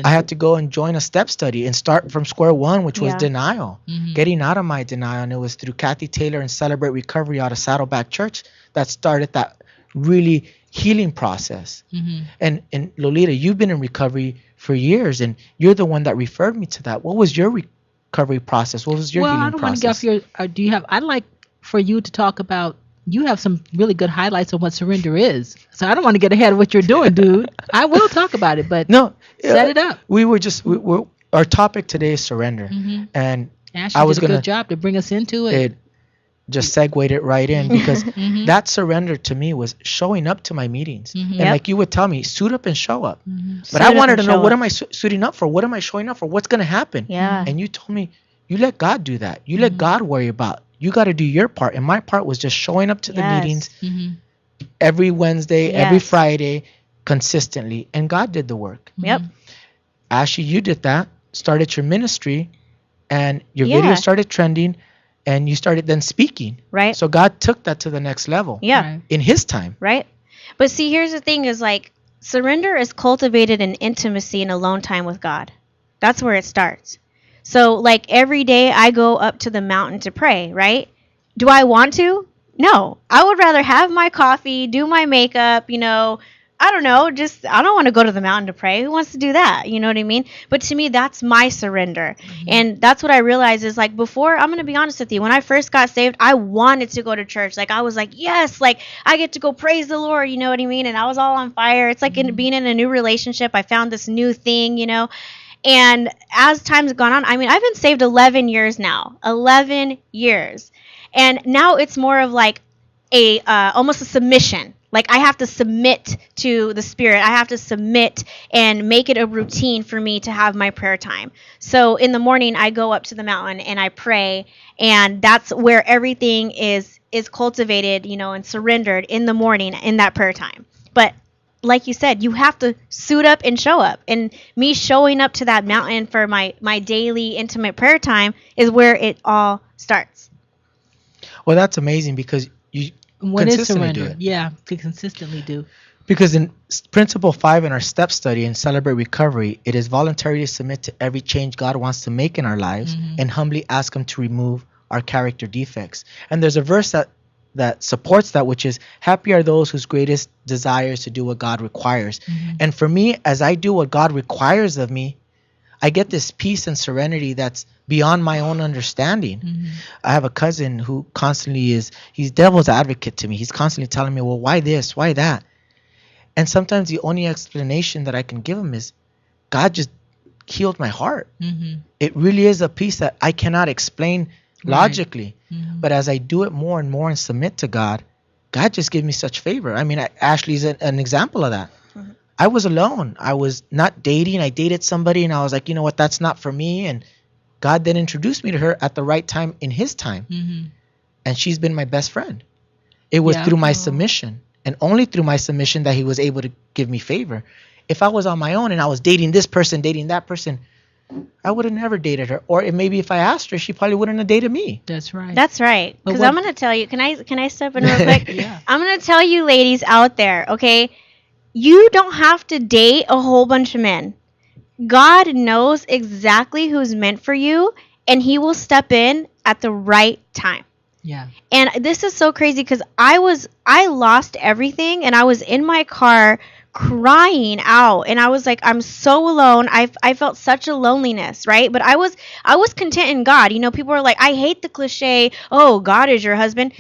I had to go and join a step study and start from square one, which was denial, getting out of my denial. And it was through Kathy Taylor and Celebrate Recovery out of Saddleback Church that started that really healing process. And Lolita, you've been in recovery for years, and you're the one that referred me to that. What was your recovery process? What was your healing I don't want to get process? off your. Do you have? I'd like for you to talk about. You have some really good highlights on what surrender is. So I don't want to get ahead of what you're doing, dude. I will talk about it, but No, set it up. Our topic today is surrender, and Ashley I was did a gonna good job to bring us into it. just segued it right in because that surrender to me was showing up to my meetings. And Yep. like you would tell me, suit up and show up. But Suit I up wanted and to know, show what up. am I suiting up for? What am I showing up for? What's going to happen? Yeah. And you told me, you let God do that. You let God worry about. You got to do your part. And my part was just showing up to the Yes. meetings every Wednesday, every Yes. Friday, consistently. And God did the work. Yep. Ashley, you did that, started your ministry, and your Yeah. video started trending, and you started then speaking. Right. So God took that to the next level. Yeah. Right. In His time. Right. But see, here's the thing: is like surrender is cultivated in intimacy and alone time with God. That's where it starts. So like every day I go up to the mountain to pray. Right? Do I want to? No. I would rather have my coffee, do my makeup. I don't know, I don't want to go to the mountain to pray. Who wants to do that? You know what I mean? But to me, that's my surrender. And that's what I realized is like before, I'm going to be honest with you, when I first got saved, I wanted to go to church. Like I was like, yes, like I get to go praise the Lord, you know what I mean? And I was all on fire. It's like being in a new relationship. I found this new thing, And as time's gone on, I mean, I've been saved 11 years now, 11 years. And now it's more of like almost a submission. Like I have to submit to the Spirit. I have to submit and make it a routine for me to have my prayer time. So in the morning, I go up to the mountain and I pray, and that's where everything is cultivated, and surrendered in the morning in that prayer time. But like you said, you have to suit up and show up. And me showing up to that mountain for my daily intimate prayer time is where it all starts. Well, that's amazing because you What is consistently do surrender? it. Yeah, to consistently do. Because in Principle 5 in our STEP study in Celebrate Recovery, it is voluntary to submit to every change God wants to make in our lives and humbly ask Him to remove our character defects. And there's a verse that supports that, which is, happy are those whose greatest desire is to do what God requires. And for me, as I do what God requires of me, I get this peace and serenity that's beyond my own understanding. I have a cousin who constantly he's devil's advocate to me. He's constantly telling me, well, why this? Why that? And sometimes the only explanation that I can give him is God just healed my heart. It really is a peace that I cannot explain logically. But as I do it more and more and submit to God, God just gives me such favor. I mean, Ashley's an example of that. I was alone. I was not dating. I dated somebody and I was like, you know what, that's not for me. And God then introduced me to her at the right time in His time. And she's been my best friend. It was through my submission, and only through my submission that He was able to give me favor. If I was on my own and I was dating this person, dating that person, I would have never dated her. Or maybe if I asked her, she probably wouldn't have dated me. That's right. That's right. But Because what- I'm going to tell you, can I step in real quick? Yeah. I'm going to tell you ladies out there, okay? You don't have to date a whole bunch of men. God knows exactly who's meant for you, and He will step in at the right time. Yeah. And this is so crazy because I lost everything, and I was in my car crying out, and I was like, I'm so alone. I felt such a loneliness, right? But I was content in God. People are like, I hate the cliche, oh, God is your husband.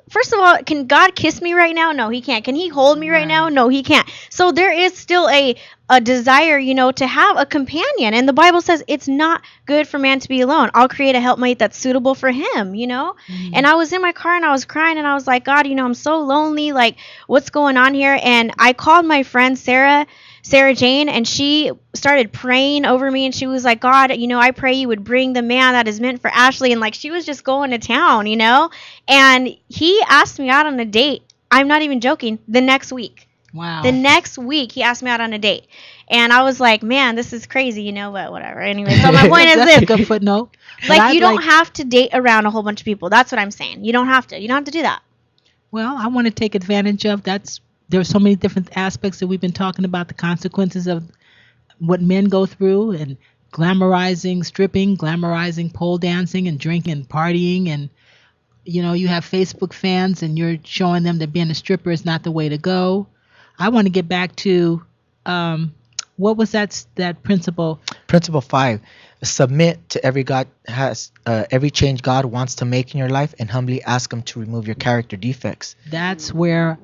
First of all, can God kiss me right now? No, He can't. Can He hold me right now? No, He can't. So there is still a desire, to have a companion. And the Bible says it's not good for man to be alone. I'll create a helpmate that's suitable for him, And I was in my car and I was crying and I was like, God, I'm so lonely. Like, what's going on here? And I called my friend Sarah Jane, and she started praying over me, and she was like, God, I pray you would bring the man that is meant for Ashley. And like, she was just going to town, and he asked me out on a date. I'm not even joking. The next week. Wow. The next week, he asked me out on a date. And I was like, man, this is crazy, but whatever. Anyway, so my point is That's a this. good footnote. But Like, you I'd don't have to date around a whole bunch of people. That's what I'm saying. You don't have to. You don't have to do that. Well, I want to take advantage of there are so many different aspects that we've been talking about, the consequences of what men go through, and glamorizing stripping, glamorizing pole dancing and drinking and partying and You have Facebook fans and you're showing them that being a stripper is not the way to go. I want to get back to what was that principle? Principle 5: submit to every change God wants to make in your life, and humbly ask Him to remove your character defects. That's where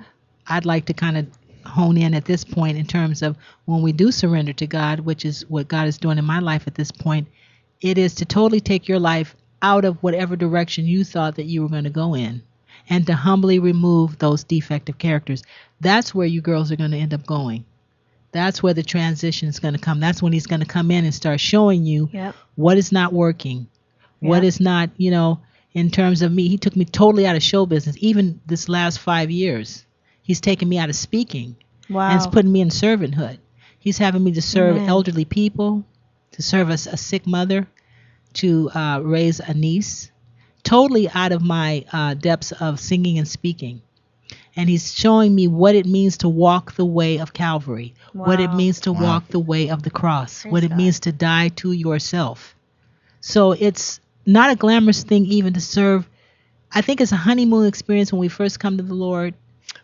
I'd like to kind of hone in at this point in terms of when we do surrender to God, which is what God is doing in my life at this point. It is to totally take your life out of whatever direction you thought that you were going to go in, and to humbly remove those defective characters. That's where you girls are going to end up going. That's where the transition is going to come. That's when He's going to come in and start showing you what is not working, what is not, in terms of me. He took me totally out of show business. Even this last 5 years, He's taken me out of speaking. Wow. And it's putting me in servanthood. He's having me to serve Amen. elderly people, to serve a sick mother, to raise a niece, totally out of my depths of singing and speaking. And He's showing me what it means to walk the way of Calvary, what it means to walk the way of the cross, what it means to die to yourself. So it's not a glamorous thing even to serve. I think it's a honeymoon experience when we first come to the Lord,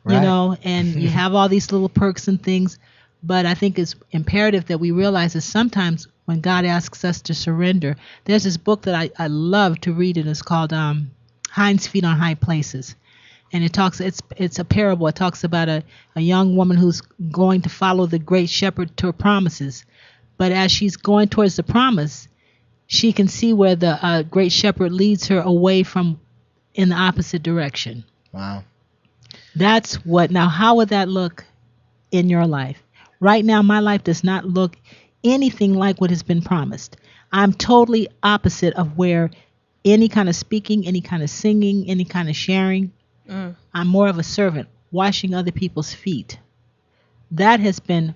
and you have all these little perks and things. But I think it's imperative that we realize that sometimes when God asks us to surrender, there's this book that I love to read, and it's called Hinds Feet on High Places. And it's a parable. It talks about a young woman who's going to follow the great shepherd to her promises. But as she's going towards the promise, she can see where the great shepherd leads her away from in the opposite direction. Wow. That's what. Now, how would that look in your life? Right now, my life does not look anything like what has been promised. I'm totally opposite of where any kind of speaking, any kind of singing, any kind of sharing. I'm more of a servant, washing other people's feet. That has been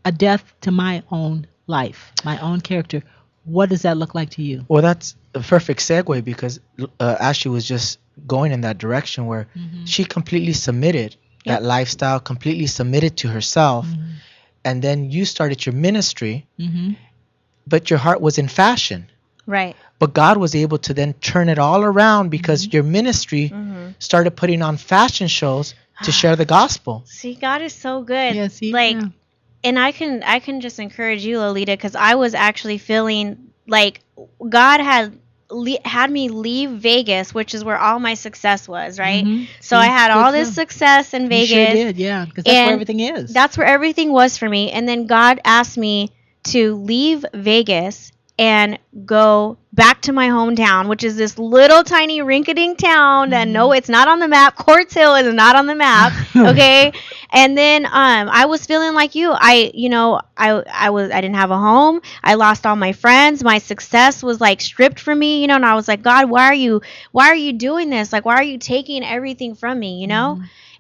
a death to my own life, my own character. What does that look like to you? Well, that's a perfect segue, because Ashley was just going in that direction where she completely submitted that lifestyle, completely submitted to herself. And then you started your ministry, but your heart was in fashion. Right. But God was able to then turn it all around, because your ministry started putting on fashion shows to share the gospel. See, God is so good. Yes, and I can just encourage you, Lolita, because I was actually feeling like God had me leave Vegas, which is where all my success was, right? So I had all this success in Vegas. You sure did, yeah, because that's where everything is. That's where everything was for me. And then God asked me to leave Vegas and go back to my hometown, which is this little tiny rinky-dink town that no, it's not on the map. Quartz Hill is not on the map. Okay. And then I was feeling like you. I didn't have a home. I lost all my friends. My success was like stripped from me, and I was like, God, why are you doing this? Like, why are you taking everything from me,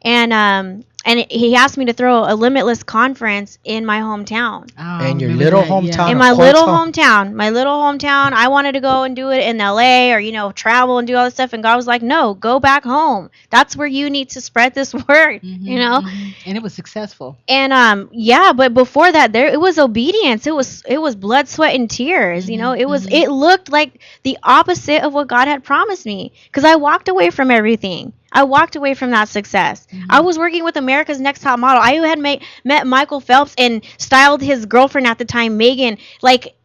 And He asked me to throw a Limitless conference in my hometown. In your little hometown. In my little hometown. I wanted to go and do it in LA or, travel and do all this stuff. And God was like, no, go back home. That's where you need to spread this word, And it was successful. And but before that, it was obedience. It was blood, sweat, and tears. It looked like the opposite of what God had promised me, because I walked away from everything. I walked away from that success. I was working with America's Next Top Model. I had met Michael Phelps and styled his girlfriend at the time, Megan. Like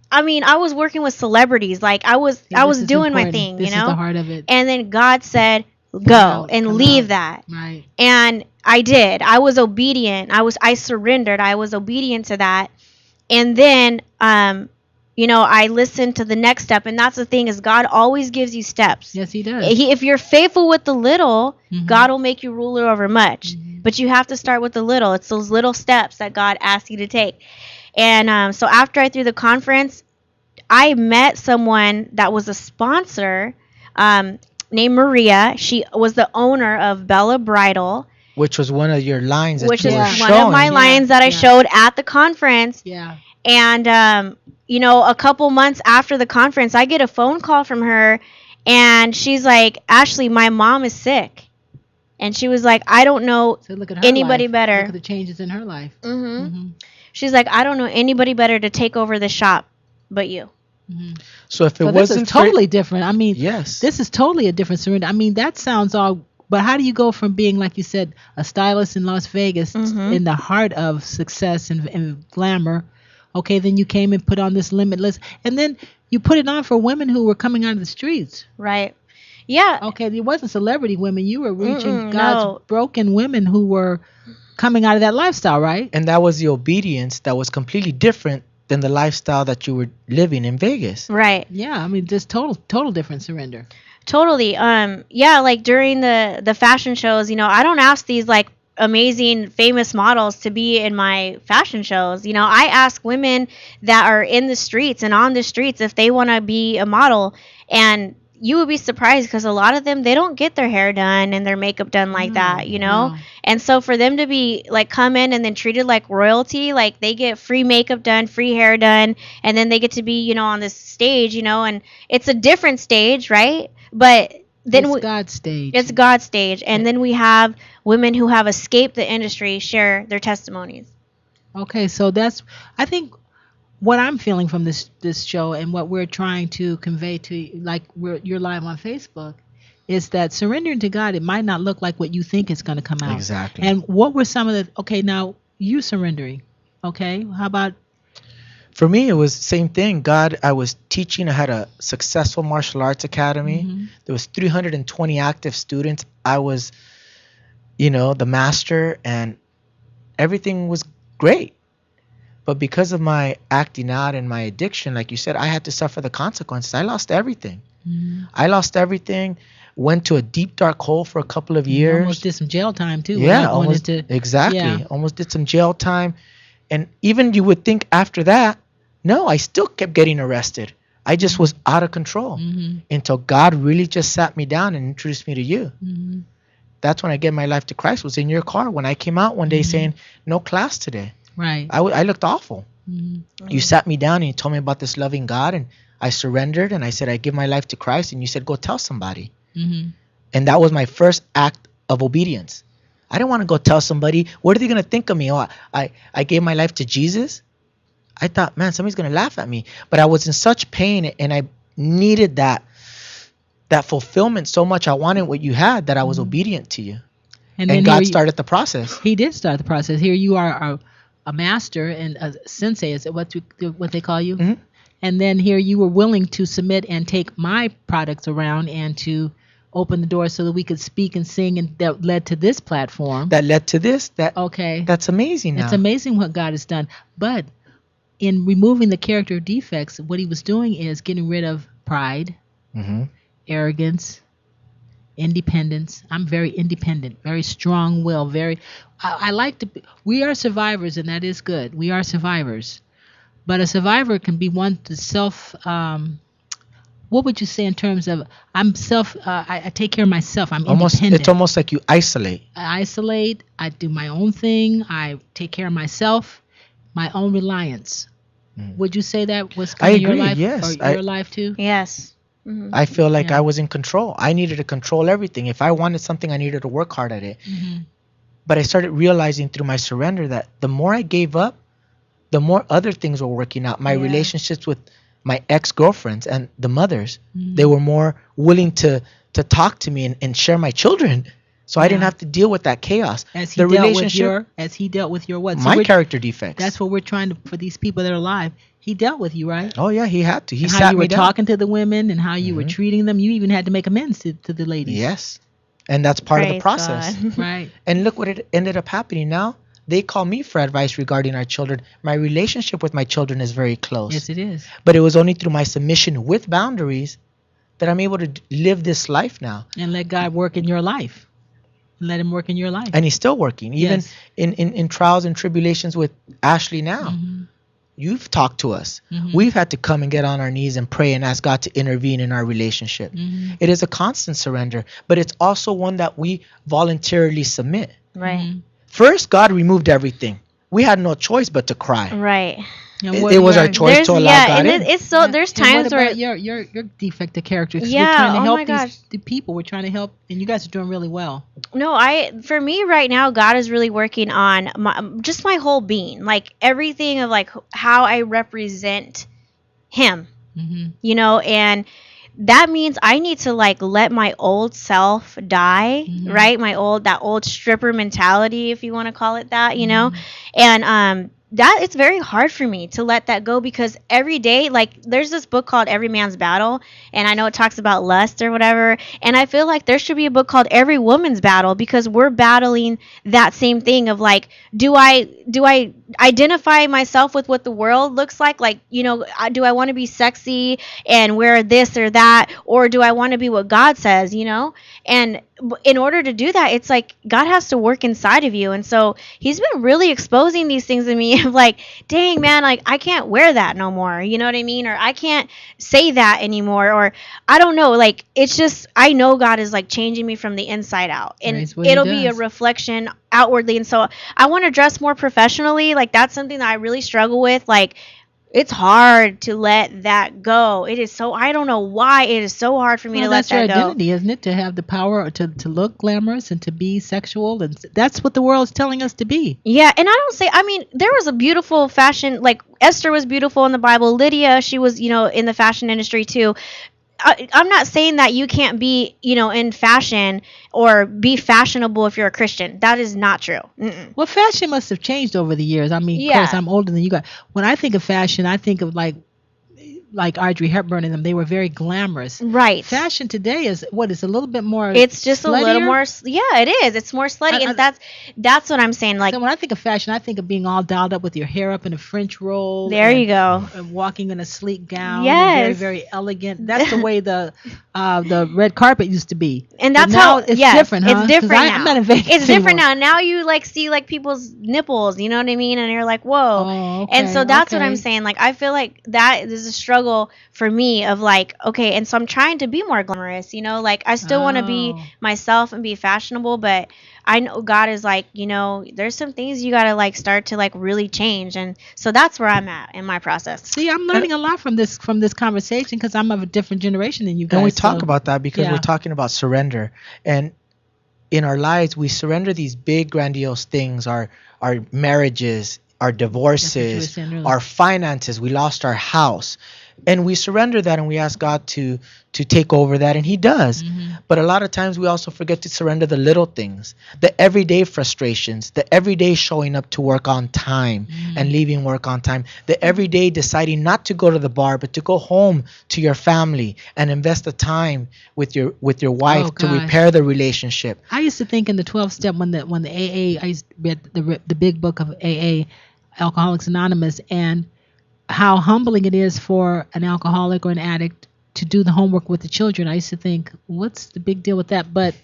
I was working with celebrities. Like I was doing my thing. This is the heart of it. And then God said, "Go and leave that." Right. And I did. I was obedient. I surrendered. I was obedient to that. And then I listened to the next step, and that's the thing, is God always gives you steps. Yes, He does. If you're faithful with the little, God will make you ruler over much. But you have to start with the little. It's those little steps that God asks you to take. And so after I threw the conference, I met someone that was a sponsor named Maria. She was the owner of Bella Bridal. Which was one of your lines that which you is were one showing. of my lines that I showed at the conference. Yeah. And, a couple months after the conference, I get a phone call from her, and she's like, Ashley, my mom is sick. And she was like, I don't know anybody better. Look at the changes in her life. She's like, I don't know anybody better to take over the shop but you. So if it So this wasn't is totally different. I mean, yes, this is totally a different surrender. I mean, that sounds all. But how do you go from being, like you said, a stylist in Las Vegas in the heart of success and glamour? Okay, then you came and put on this Limitless, and then you put it on for women who were coming out of the streets. Right. Yeah. Okay, it wasn't celebrity women. You were reaching No. God's broken women who were coming out of that lifestyle, right? and that was the obedience that was completely different than the lifestyle that you were living in Vegas. Right. Yeah, I mean, just total different surrender. Totally. Yeah, like during the fashion shows, you know, I don't ask these like amazing famous models to be in my fashion shows. You know, I ask women that are in the streets and on the streets if they want to be a model, and you would be surprised because a lot of them, they don't get their hair done and their makeup done like that, you know? Wow. And so for them to be like come in and then treated like royalty, like they get free makeup done, free hair done, and then they get to be, you know, on this stage, you know, and it's a different stage, right? But then It's God's stage. it's God's stage. And then we have women who have escaped the industry share their testimonies. Okay, so that's, I think, what I'm feeling from this show and what we're trying to convey to, like, you're live on Facebook, is that surrendering to God, it might not look like what you think is going to come out. Exactly. And what were some of the, okay, now you surrendering, okay, how about? For me, it was the same thing. God, I was teaching. I had a successful martial arts academy. There was 320 active students. I was, you know, the master, and everything was great. But because of my acting out and my addiction, like you said, I had to suffer the consequences. I lost everything. I lost everything. Went to a deep, dark hole for a couple of You years. almost did some jail time too. Yeah, without going almost, into- exactly. yeah. Almost did some jail time. And even you would think after that, no, I still kept getting arrested. I just was out of control until God really just sat me down and introduced me to you. That's when I gave my life to Christ, was in your car when I came out one day saying, no class today. Right. I looked awful. You sat me down and you told me about this loving God, and I surrendered and I said, I give my life to Christ, and you said, go tell somebody. And that was my first act of obedience. I didn't want to go tell somebody, what are they going to think of me? Oh, I gave my life to Jesus. I thought, man, somebody's going to laugh at me. But I was in such pain, and I needed that fulfillment so much. I wanted what you had, that I was obedient to you. then And here God you- started the process. He did start the process. Here you are a master and a sensei, is it what they call you? And then here you were willing to submit and take my products around and to open the door so that we could speak and sing, and that led to this platform. That led to this. Okay. That's amazing now. It's amazing what God has done. But in removing the character defects, what he was doing is getting rid of pride, arrogance, independence. I'm very independent, very strong will, I like to be, we are survivors, and that is good. We are survivors. But a survivor can be one to what would you say in terms of, I take care of myself. I'm independent. It's almost like you isolate. I isolate. I do my own thing. I take care of myself, my own reliance. Would you say that was kind of your agree, life, yes. or your life too? Yes. I feel like Yeah. I was in control. I needed to control everything. If I wanted something, I needed to work hard at it. But I started realizing through my surrender that the more I gave up, the more other things were working out. My relationships with my ex-girlfriends and the mothers, they were more willing to talk to me and share my children. So I didn't have to deal with that chaos. As he dealt with your what? So My character defects. That's what we're trying to, for these people that are alive. He dealt with you, right? Oh yeah, he had to. He And how sat you me were down. talking to the women and how you were treating them. You even had to make amends to the ladies. Yes. And that's part of the Praise process. God. Right. And look what it ended up happening now. They call me for advice regarding our children. My relationship with my children is very close. Yes, it is. But it was only through my submission with boundaries that I'm able to live this life now. And let God work in your life. Let him work in your life. And he's still working. Even Yes. in trials and tribulations with Ashley now. You've talked to us. We've had to come and get on our knees and pray and ask God to intervene in our relationship. It is a constant surrender, but it's also one that we voluntarily submit. Right. First, God removed everything. We had no choice but to cry. Right. And It, what it was your- our choice to allow God and in. it's so there's And what times where about your defect of character? 'Cause Yeah, we're trying to oh help my gosh. the people. We're trying to help, and you guys are doing really well. no, for me right now, God is really working on my whole being, like everything of like how I represent Him. You know, and that means I need to like let my old self die, right? That old stripper mentality, if you want to call it that, you know? And that it's very hard for me to let that go, because every day, like, there's this book called Every Man's Battle, and I know it talks about lust or whatever, and I feel like there should be a book called Every Woman's Battle, because we're battling that same thing of like, do I identify myself with what the world looks like, you know, do I want to be sexy and wear this or that, or do I want to be what God says, you know? And in order to do that, it's like God has to work inside of you. And so he's been really exposing these things to me of like, dang, man, like I can't wear that no more. You know what I mean? Or I can't say that anymore. Or I don't know. Like, it's just, I know God is like changing me from the inside out. And it'll be a reflection outwardly. And so I want to dress more professionally. Like, that's something that I really struggle with. Like, it's hard to let that go. It is so, I don't know why it is so hard for me to let that go. That's your identity, isn't it? To have the power to look glamorous and to be sexual. And that's what the world's telling us to be. Yeah. And I don't say, I mean, there was a beautiful fashion, like Esther was beautiful in the Bible. Lydia, she was, you know, in the fashion industry too. I'm not saying that you can't be, you know, in fashion or be fashionable if you're a Christian. That is not true. Well, fashion must have changed over the years. I mean, of course, I'm older than you guys. When I think of fashion, I think of like Audrey Hepburn and them. They were very glamorous. Right. Fashion today is what is a little bit more. It's just sluttier? a little more. Yeah, it is. It's more slutty, and that's what I'm saying. Like, so when I think of fashion, I think of being all dialed up with your hair up in a French roll. There you go. And walking in a sleek gown. Yes. Very, very elegant. That's the way the red carpet used to be. And that's now how it's different. Huh? It's different now. I'm not in Vegas it's different anymore. now. Now you like see like people's nipples. You know what I mean? And you're like, whoa. Oh, okay, and so that's what okay. I'm saying. Like, I feel like that is a struggle for me of like, okay, and so I'm trying to be more glamorous, you know, like I still want to be myself and be fashionable, but I know God is like, you know, there's some things you got to like start to like really change. And so that's where I'm at in my process. See, I'm learning a lot from this conversation because I'm of a different generation than you guys. And we talk about that because we're talking about surrender. And in our lives, we surrender these big, grandiose things, our marriages, our divorces, our finances. We lost our house. And we surrender that and we ask God to take over that, and he does. But a lot of times we also forget to surrender the little things, the everyday frustrations, the everyday showing up to work on time and leaving work on time, the everyday deciding not to go to the bar but to go home to your family and invest the time with your wife to repair the relationship. I used to think in the 12 step when the AA, I used to read the big book of AA, Alcoholics Anonymous, and how humbling it is for an alcoholic or an addict to do the homework with the children. I used to think, what's the big deal with that? But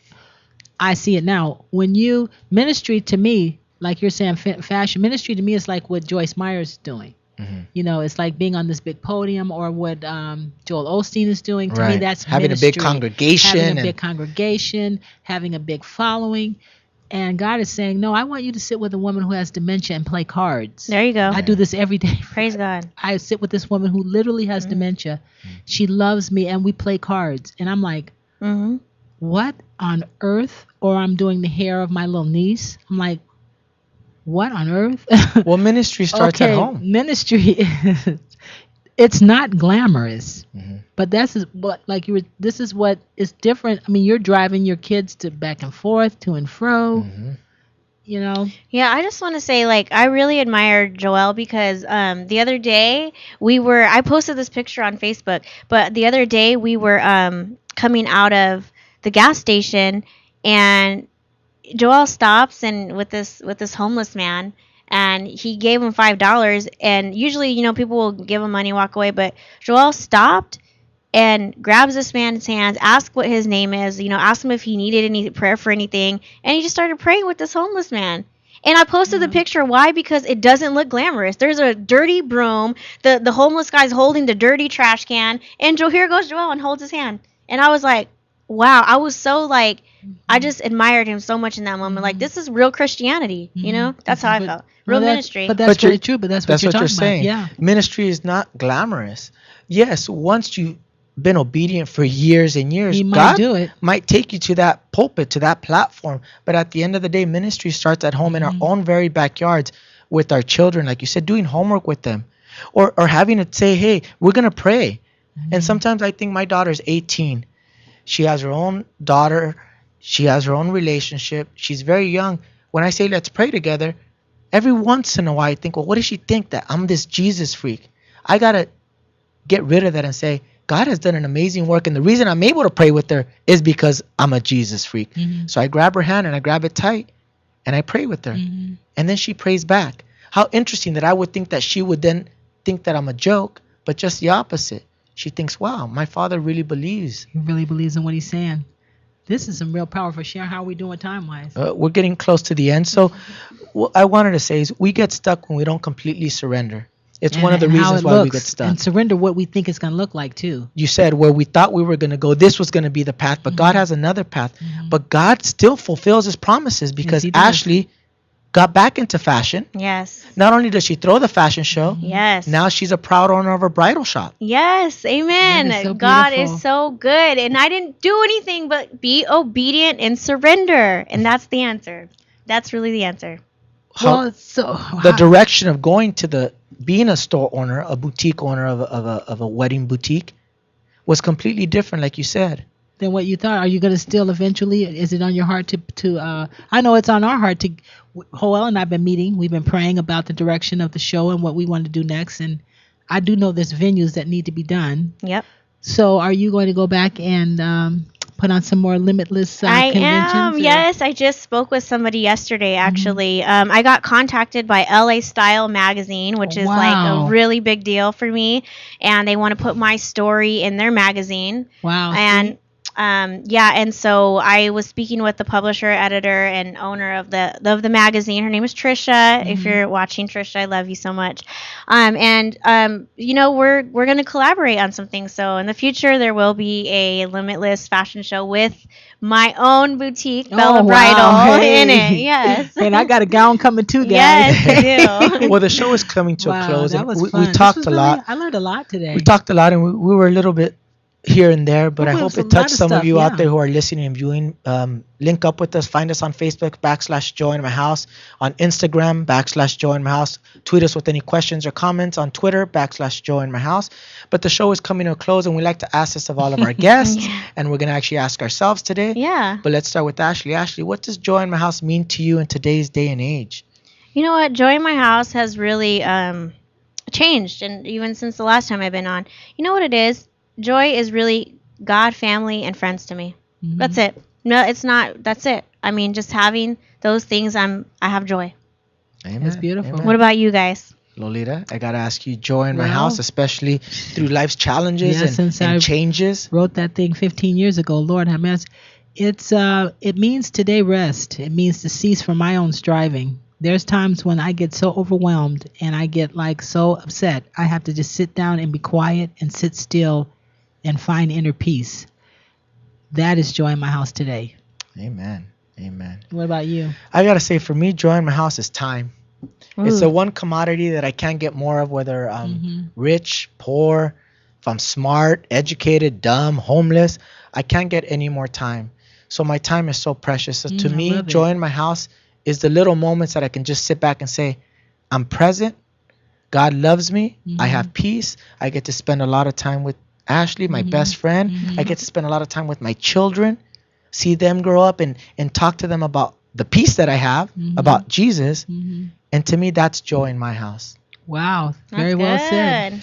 I see it now. When you ministry to me, like you're saying, fashion ministry to me is like what Joyce Meyer's is doing. You know, it's like being on this big podium, or what Joel Osteen is doing. To me, that's having ministry. a big congregation. Having a big congregation, having a big following. And God is saying, no, I want you to sit with a woman who has dementia and play cards. There you go. I do this every day. Praise God. I sit with this woman who literally has dementia. She loves me, and we play cards. And I'm like, what on earth? Or I'm doing the hair of my little niece. I'm like, what on earth? Well, ministry starts at home. Ministry, it's not glamorous. But this is what is different. I mean, you're driving your kids to back and forth, to and fro. You know. Yeah, I just want to say, like, I really admire Joelle because the other day I posted this picture on Facebook, but the other day we were coming out of the gas station, and Joelle stops and with this homeless man. And he gave him $5, and usually, you know, people will give him money, walk away. But Joelle stopped and grabs this man's hands, asked what his name is, you know, asked him if he needed any prayer for anything, and he just started praying with this homeless man. And I posted the picture. Why? Because it doesn't look glamorous. There's a dirty broom. The homeless guy's holding the dirty trash can, and here goes Joelle and holds his hand. And I was like, wow. I was so like, I just admired him so much in that moment. Like, this is real Christianity, you know? That's how I felt. Real ministry. But that's really true. But that's what you're saying. Yeah. Ministry is not glamorous. Yes, once you've been obedient for years and years, He might God do it. might take you to that pulpit, to that platform. But at the end of the day, ministry starts at home in our own very backyards with our children, like you said, doing homework with them. Or having to say, hey, we're going to pray. And sometimes I think my daughter's 18. She has her own daughter. She has her own relationship. She's very young. When I say let's pray together, every once in a while I think, well, what does she think that I'm this Jesus freak? I got to get rid of that and say, God has done an amazing work. And the reason I'm able to pray with her is because I'm a Jesus freak. So I grab her hand and I grab it tight and I pray with her. And then she prays back. How interesting that I would think that she would then think that I'm a joke, but just the opposite. She thinks, wow, my father really believes. He really believes in what he's saying. This is some real powerful share. How are we doing time-wise? We're getting close to the end. So what I wanted to say is we get stuck when we don't completely surrender. It's one of the reasons why we get stuck. And surrender what we think it's going to look like too. You said where we thought we were going to go, this was going to be the path, but God has another path. But God still fulfills his promises because Ashley got back into fashion. Yes. Not only does she throw the fashion show, yes, now she's a proud owner of a bridal shop. Yes, amen. That is so God beautiful. is so good. And I didn't do anything but be obedient and surrender. And that's the answer. That's really the answer. Well, The direction of going to being a store owner, a boutique owner of a wedding boutique was completely different, like you said. Than what you thought. Are you going to still eventually? Is it on your heart to? I know it's on our heart to. Joel and I've been meeting. We've been praying about the direction of the show and what we want to do next. And I do know there's venues that need to be done. Yep. So are you going to go back and put on some more Limitless I conventions? am. Yes, I just spoke with somebody yesterday. Actually, I got contacted by LA Style Magazine, which is like a really big deal for me, and they want to put my story in their magazine. Wow. And and so I was speaking with the publisher, editor, and owner of the magazine. Her name is Trisha. If you're watching, Trisha, I love you so much. We're going to collaborate on some things. So in the future, there will be a Limitless fashion show with my own boutique, Bella Bridal, in it. Yes. And I got a gown coming too, guys. Yes, I do. Well, the show is coming to a close. That And was we fun. talked a lot. I learned a lot today. We talked a lot, and we were a little bit here and there, but I Well, hope there's it a lot touched of some of stuff, you yeah. out there who are listening and viewing. Link up with us. Find us on Facebook /Join My House, on Instagram /Join My House. Tweet us with any questions or comments on Twitter /Join My House. But the show is coming to a close, and we like to ask this of all of our guests, and we're going to actually ask ourselves today. Yeah. But let's start with Ashley. Ashley, what does Join My House mean to you in today's day and age? You know what? Joy in My House has really changed, and even since the last time I've been on. You know what it is? Joy is really God, family, and friends to me. That's it. No, it's not. That's it. I mean, just having those things, I have joy. Amen. That's beautiful. Amen. What about you guys? Lolita, I got to ask you, joy in my house, especially through life's challenges and changes. Wrote that thing 15 years ago. Lord have mercy. It means today rest. It means to cease from my own striving. There's times when I get so overwhelmed and I get like so upset. I have to just sit down and be quiet and sit still and find inner peace. That is joy in my house today. Amen. Amen. What about you? I got to say, for me, joy in my house is time. Ooh. It's the one commodity that I can't get more of, whether I'm rich, poor, if I'm smart, educated, dumb, homeless. I can't get any more time. So my time is so precious. So to me, joy in my house is the little moments that I can just sit back and say, I'm present. God loves me. I have peace. I get to spend a lot of time with Ashley, my best friend. I get to spend a lot of time with my children, see them grow up and talk to them about the peace that I have, about Jesus. And to me, that's joy in my house. Wow. Very well said.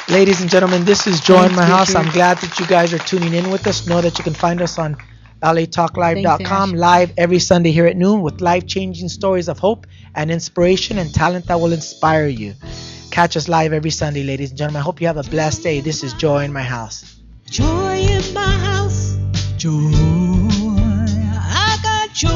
Ladies and gentlemen, this is Joy in My House. I'm glad that you guys are tuning in with us. Know that you can find us on latalklive.com, live every Sunday here at noon with life-changing stories of hope and inspiration and talent that will inspire you. Catch us live every Sunday, ladies and gentlemen. I hope you have a blessed day. This is Joy in My House. Joy in my house. Joy. I got joy.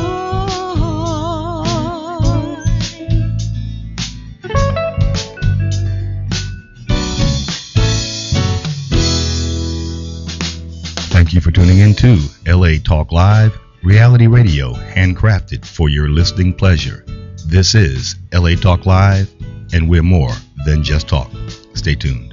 Thank you for tuning in to LA Talk Live, reality radio handcrafted for your listening pleasure. This is LA Talk Live, and we're more than just talk. Stay tuned.